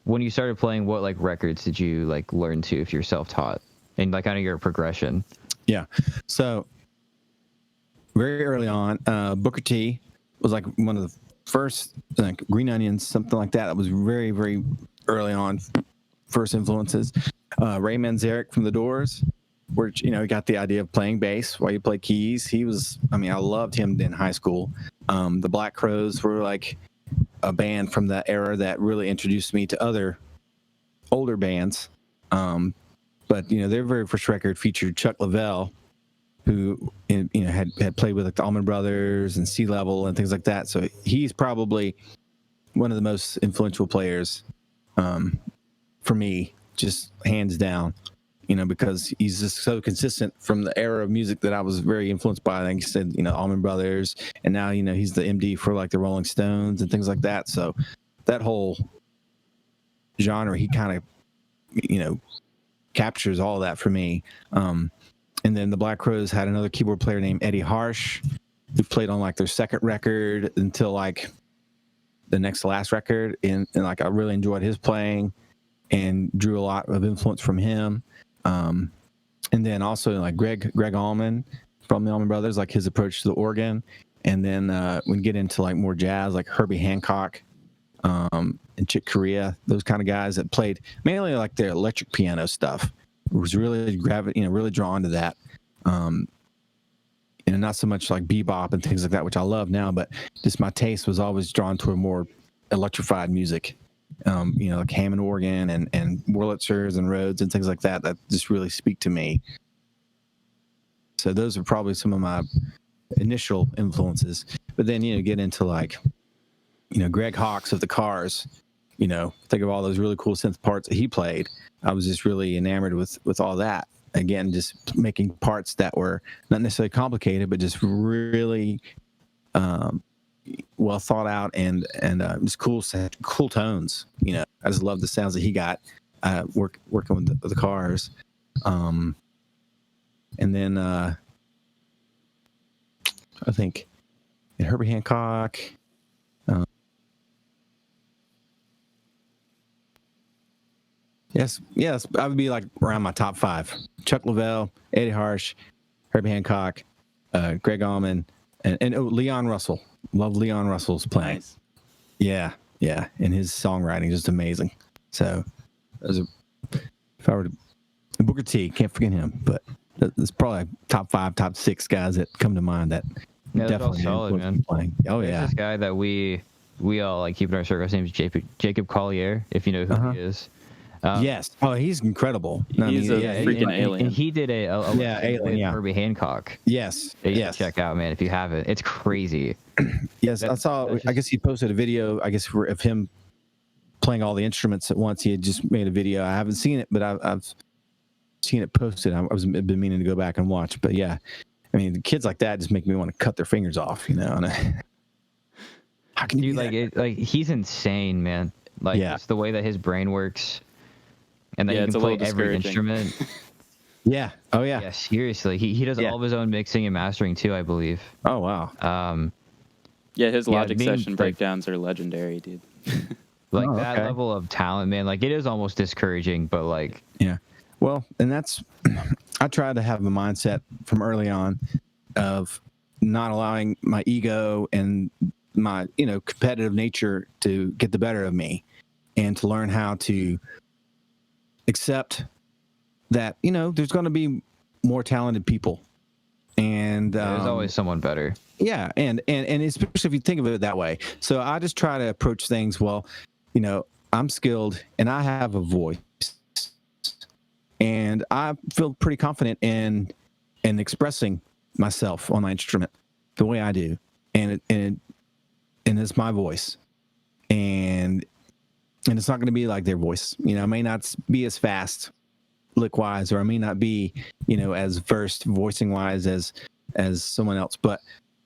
when you started playing, what like records did you like learn to, if you're self-taught, and like kind of your progression? Yeah. So very early on, Booker T was like one of the first, like Green Onions, something like that. That was very, very early on, first influences. Ray Manzarek from The Doors, where he got the idea of playing bass while you play keys. I loved him in high school. The Black Crowes were like a band from that era that really introduced me to other older bands. But their very first record featured Chuck Leavell, who had played with like the Allman Brothers and Sea Level and things like that. So he's probably one of the most influential players for me, just hands down. Because he's just so consistent from the era of music that I was very influenced by. I think he said, Allman Brothers, and now, he's the MD for like the Rolling Stones and things like that. So that whole genre, he kind of, captures all of that for me. And then the Black Crowes had another keyboard player named Eddie Harsh, who played on like their second record until like the next to last record. And like, I really enjoyed his playing and drew a lot of influence from him. And then also like Greg Allman from the Allman Brothers, like his approach to the organ. And then when you get into like more jazz, like Herbie Hancock and Chick Corea, those kind of guys that played mainly like their electric piano stuff, was really really drawn to that. Not so much like bebop and things like that, which I love now, but just my taste was always drawn toward more electrified music. Like Hammond organ and Wurlitzers and Rhodes and things like that just really speak to me. So those are probably some of my initial influences. But then, get into like, Greg Hawkes of the Cars, think of all those really cool synth parts that he played. I was just really enamored with all that. Again, just making parts that were not necessarily complicated, but just really well thought out and just cool tones. I just love the sounds that he got working with the Cars. And then I think Herbie Hancock. Yes, I would be like around my top 5. Chuck Leavell, Eddie Harsh, Herbie Hancock, Greg Allman, and Leon Russell. Love Leon Russell's playing. Nice. Yeah, and his songwriting is just amazing. So, if I were to Booker T, can't forget him, but there's probably top 5, top 6 guys that come to mind that definitely all solid, man. Playing. Oh There's yeah, this guy that we all like keep in our circle. His name is Jacob Collier, if you know who he is. Yes. Oh, he's incredible. He's a freaking alien. And he did a alien, yeah. Herbie Hancock. Yes. That you yes. should check out, man, if you haven't. It's crazy. Yes, I saw. I guess he posted a video. I guess of him playing all the instruments at once. He had just made a video. I haven't seen it, but I've seen it posted. I've been meaning to go back and watch. But yeah, I mean, the kids like that just make me want to cut their fingers off. And how can you do that? He's insane, man. Like just the way that his brain works. And then you can play every instrument. Yeah. Oh, yeah. Yeah, seriously. He does all of his own mixing and mastering, too, I believe. Oh, wow. Yeah, his Logic session breakdowns are legendary, dude. That level of talent, man, like, it is almost discouraging, but, like... Yeah. Well, and that's... I try to have a mindset from early on of not allowing my ego and my, competitive nature to get the better of me, and to learn how to accept that there's going to be more talented people, and there's always someone better. Yeah, and especially if you think of it that way. So I just try to approach things. Well, I'm skilled and I have a voice, and I feel pretty confident in expressing myself on my instrument the way I do, and it's my voice, and it's not going to be like their voice. I may not be as fast lick-wise, or I may not be, as versed voicing-wise as someone else. But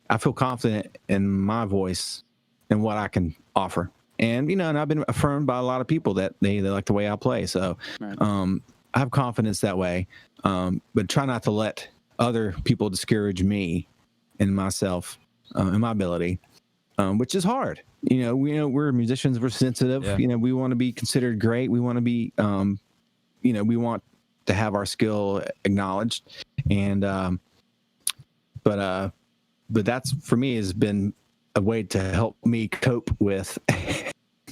I feel confident in my voice and what I can offer. And, and I've been affirmed by a lot of people that they like the way I play. So right. I have confidence that way. But try not to let other people discourage me and myself and my ability, which is hard. We're musicians. We're sensitive. Yeah. We want to be considered great. We want to be, we want to have our skill acknowledged. And, but that's for me has been a way to help me cope with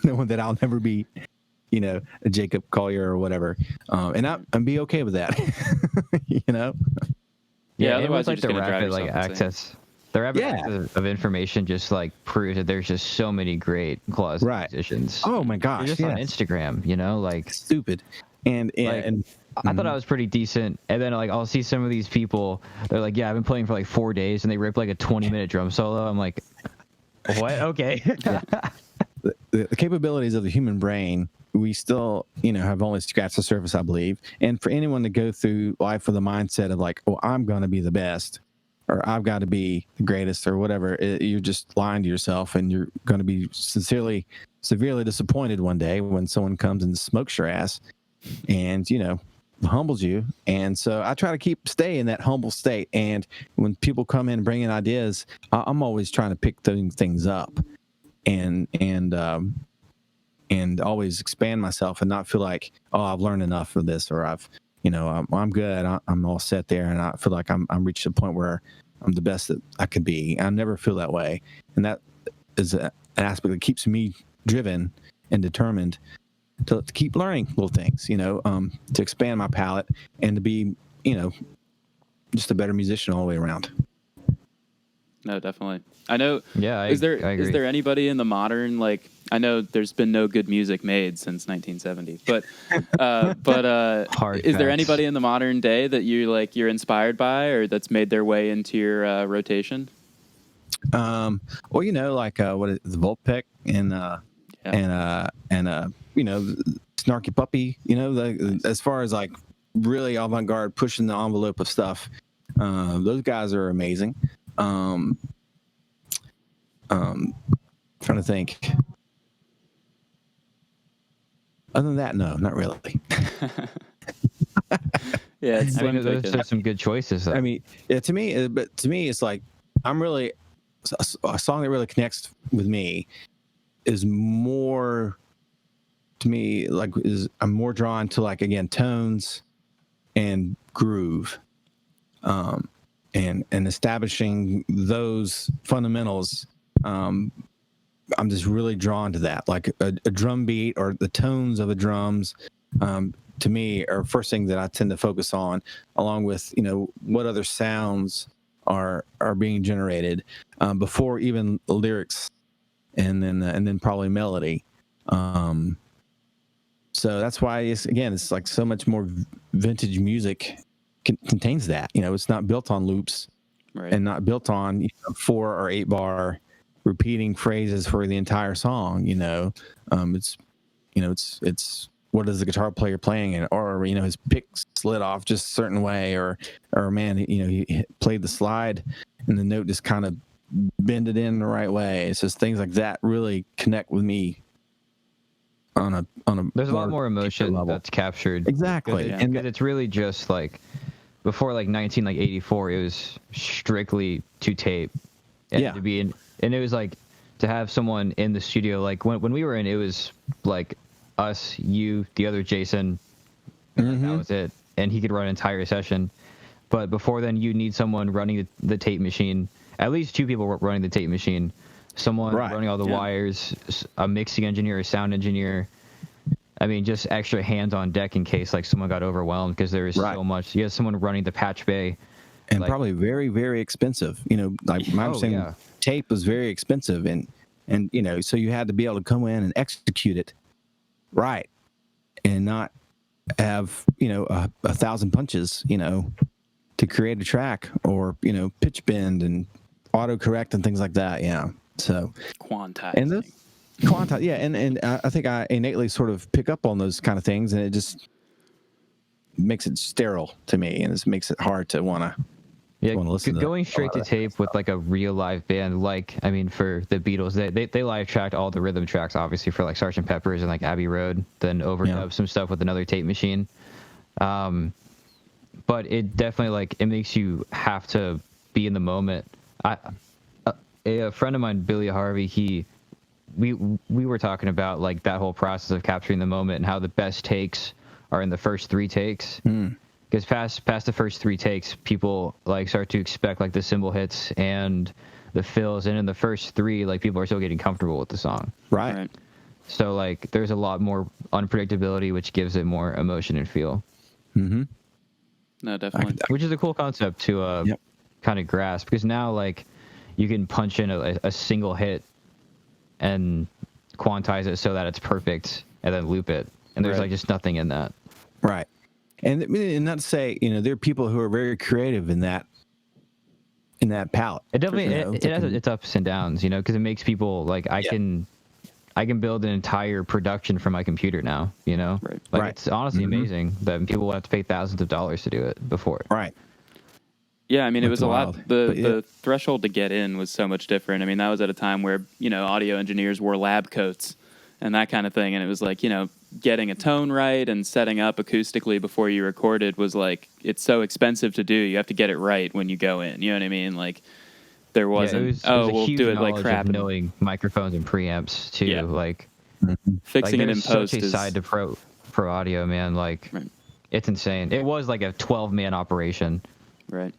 knowing that I'll never be, a Jacob Collier or whatever. And be okay with that, Yeah. It was otherwise, like the rapid access. The rapid access of information just proves that there's just so many great closet musicians. Oh my gosh! They're just on Instagram, stupid. And I thought I was pretty decent, and then I'll see some of these people. They're like, "Yeah, I've been playing for 4 days," and they rip a 20-minute drum solo. I'm like, "What? Okay." The capabilities of the human brain, we still, have only scratched the surface, I believe. And for anyone to go through life with a mindset of I'm going to be the best, or I've got to be the greatest, or whatever, you're just lying to yourself, and you're going to be severely disappointed one day when someone comes and smokes your ass and, humbles you. And so I try to stay in that humble state. And when people come in and bring in ideas, I'm always trying to pick those things up and always expand myself and not feel like, I've learned enough of this, or I'm good. I'm all set there, and I feel like I'm reached a point where I'm the best that I could be. I never feel that way, and that is an aspect that keeps me driven and determined to keep learning little things, to expand my palette and to be, just a better musician all the way around. No, definitely. I know. Yeah, I agree. Is there anybody in the modern, I know there's been no good music made since 1970, but is there anybody in the modern day that you're inspired by, or that's made their way into your rotation? Well, like what is the Volpec and Snarky Puppy. As far as like really avant-garde, pushing the envelope of stuff, those guys are amazing. Trying to think. Other than that, no, not really. Yeah, it's those are some good choices, though. I mean, to me, it's like I'm really a song that really connects with me is more to me like I'm more drawn to like again tones and groove, and establishing those fundamentals. I'm just really drawn to that, like a drum beat or the tones of the drums. To me, are first thing that I tend to focus on, along with what other sounds are being generated before even the lyrics, and then probably melody. So that's why it's like so much more vintage music contains that. It's not built on loops, right, and not built on 4 or 8 bar repeating phrases for the entire song. It's what is the guitar player playing, or his pick slid off just a certain way, or man, he played the slide and the note just kind of bended in the right way. It's just things like that really connect with me on a there's a lot more emotion that's captured. Exactly. And it's really just like before like 1984 it was strictly to tape, and to be in, and it was like to have someone in the studio, like when we were in, it was like us, you, the other Jason, and that was it, and he could run an entire session. But before then, you need someone running the tape machine, at least 2 people running the tape machine, someone running all the wires, a mixing engineer, a sound engineer. I mean, just extra hands on deck in case like someone got overwhelmed, because there is so much. You have someone running the patch bay, and like, probably very, very expensive. Like my understanding, tape was very expensive, and so you had to be able to come in and execute it right, and not have 1,000 punches to create a track, or pitch bend and autocorrect and things like that. So quantize and and I think I innately sort of pick up on those kind of things, and it just makes it sterile to me, and it makes it hard to want to listen to going straight to tape with like a real live band, like I mean for the Beatles, they live tracked all the rhythm tracks obviously for like Sgt. Pepper's and like Abbey Road, then overdubbed some stuff with another tape machine. But it definitely like it makes you have to be in the moment. A friend of mine, Billy Harvey, we were talking about like that whole process of capturing the moment and how the best takes are in the first 3 takes. Because past the first 3 takes, people like start to expect like the cymbal hits and the fills, and in the first 3, like people are still getting comfortable with the song. Right. So like there's a lot more unpredictability, which gives it more emotion and feel. No, definitely. Which is a cool concept to kind of grasp, because now like you can punch in a single hit and quantize it so that it's perfect, and then loop it, and there's like just nothing in that. Right. And not to say, there are people who are very creative in that palette. It definitely it has its ups and downs, because it makes people like I can build an entire production from my computer now, Like it's honestly amazing that people will have to pay thousands of dollars to do it before. Right. Yeah, I mean, it was a lot. The threshold to get in was so much different. I mean, that was at a time where audio engineers wore lab coats and that kind of thing, and it was like getting a tone right and setting up acoustically before you recorded was like, it's so expensive to do. You have to get it right when you go in. You know what I mean? Like there wasn't. We'll do it like crap. Knowing microphones and preamps too, like fixing it in post such a side to pro audio, man. Like it's insane. It was like a 12-man operation. Right.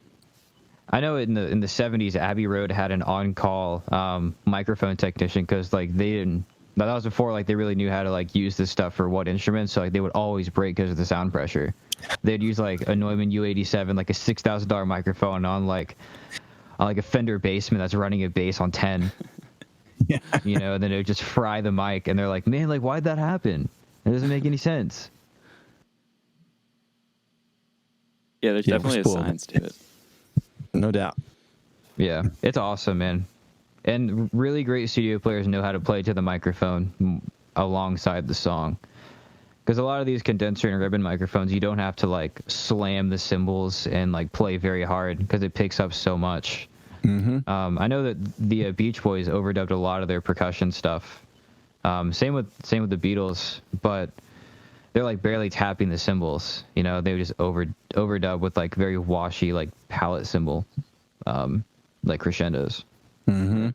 I know in the 70s, Abbey Road had an on-call microphone technician, because like they didn't. That was before like they really knew how to like use this stuff for what instruments. So like they would always break because of the sound pressure. They'd use like a Neumann U87, like a $6,000 microphone on like a Fender Bassman that's running a bass on 10. And then it would just fry the mic, and they're like, man, like why'd that happen? It doesn't make any sense. Yeah, there's definitely a science to it. No doubt. Yeah, it's awesome, man. And really great studio players know how to play to the microphone alongside the song. Because a lot of these condenser and ribbon microphones, you don't have to like slam the cymbals and like play very hard because it picks up so much. Mm-hmm. I know that the Beach Boys overdubbed a lot of their percussion stuff. Same with the Beatles, but they're like barely tapping the cymbals. You know, they would just overdub with like very washy like palette cymbal, like crescendos. Mm-hmm.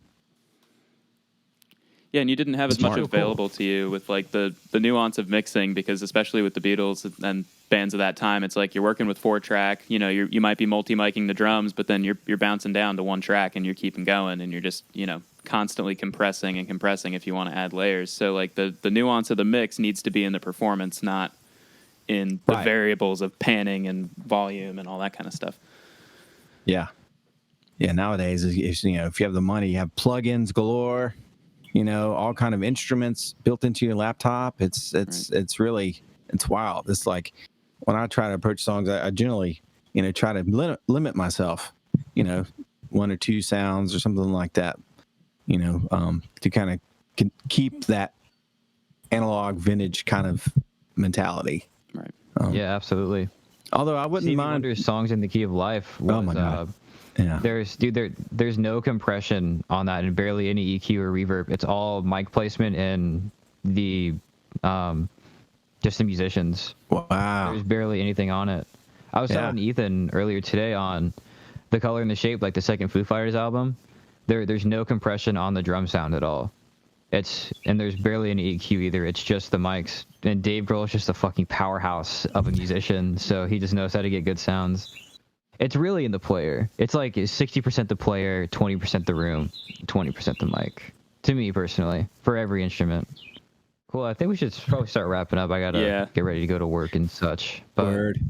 Yeah, and you didn't have as much available to you with like the nuance of mixing, because especially with the Beatles and bands of that time, it's like you're working with 4-track. You know, you might be multi-miking the drums, but then you're bouncing down to 1 track and you're keeping going, and you're just, you know, constantly compressing and compressing if you want to add layers. So like the nuance of the mix needs to be in the performance, not in the variables of panning and volume and all that kind of stuff. Yeah. Yeah, nowadays, you know, if you have the money, you have plugins galore. You know, all kind of instruments built into your laptop. It's really wild. It's like when I try to approach songs, I generally, you know, try to limit myself, you know, 1 or 2 sounds or something like that, you know, to kind of keep that analog vintage kind of mentality. Right. Yeah, absolutely. Although I wouldn't mind Songs in the Key of Life was, oh my God. Yeah. There's no compression on that and barely any EQ or reverb. It's all mic placement and the just the musicians. Wow. There's barely anything on it. I was telling Ethan earlier today on The Color and the Shape, like the second Foo Fighters album. There's no compression on the drum sound at all. And there's barely any EQ either. It's just the mics. And Dave Grohl is just a fucking powerhouse of a musician, so he just knows how to get good sounds. It's really in the player. It's like 60% the player, 20% the room, 20% the mic. To me personally, for every instrument. Cool. I think we should probably start wrapping up. I gotta get ready to go to work and such. But Word.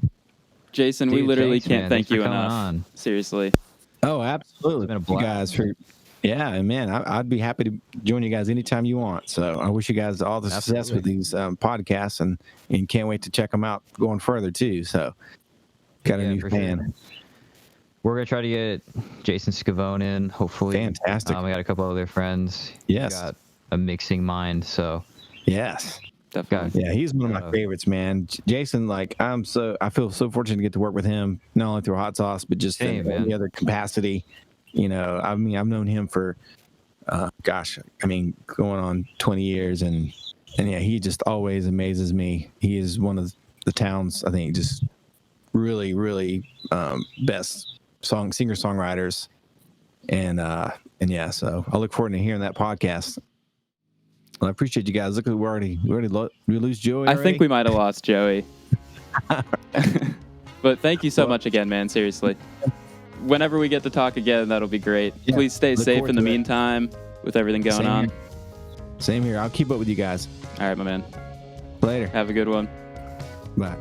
Jason, dude, we literally thanks, can't man. thank Thanks you for coming enough. on. Seriously. Oh, absolutely. It's been a You blast. guys for and man, I'd be happy to join you guys anytime you want. So I wish you guys all the success with these podcasts, and can't wait to check them out going further too. So got a new fan. Sure. We're gonna try to get Jason Scavone in, hopefully. Fantastic. We got a couple other friends. Yes. Got a mixing mind, so Yes. Definitely. Yeah, he's one of my favorites, man. Jason, like I feel so fortunate to get to work with him, not only through Hot Sauce, but just in any other capacity. You know, I mean, I've known him for, going on 20 years, and yeah, he just always amazes me. He is one of the town's, I think, just really, really best singer-songwriters, and yeah, so I look forward to hearing that podcast. Well, I appreciate you guys. Look, we lose Joey. I think we might have lost Joey. But thank you so much again, man. Seriously. Whenever we get to talk again, that'll be great. Yeah, please stay safe in the meantime with everything going on. Same here. I'll keep up with you guys. All right, my man. Later. Have a good one. Bye.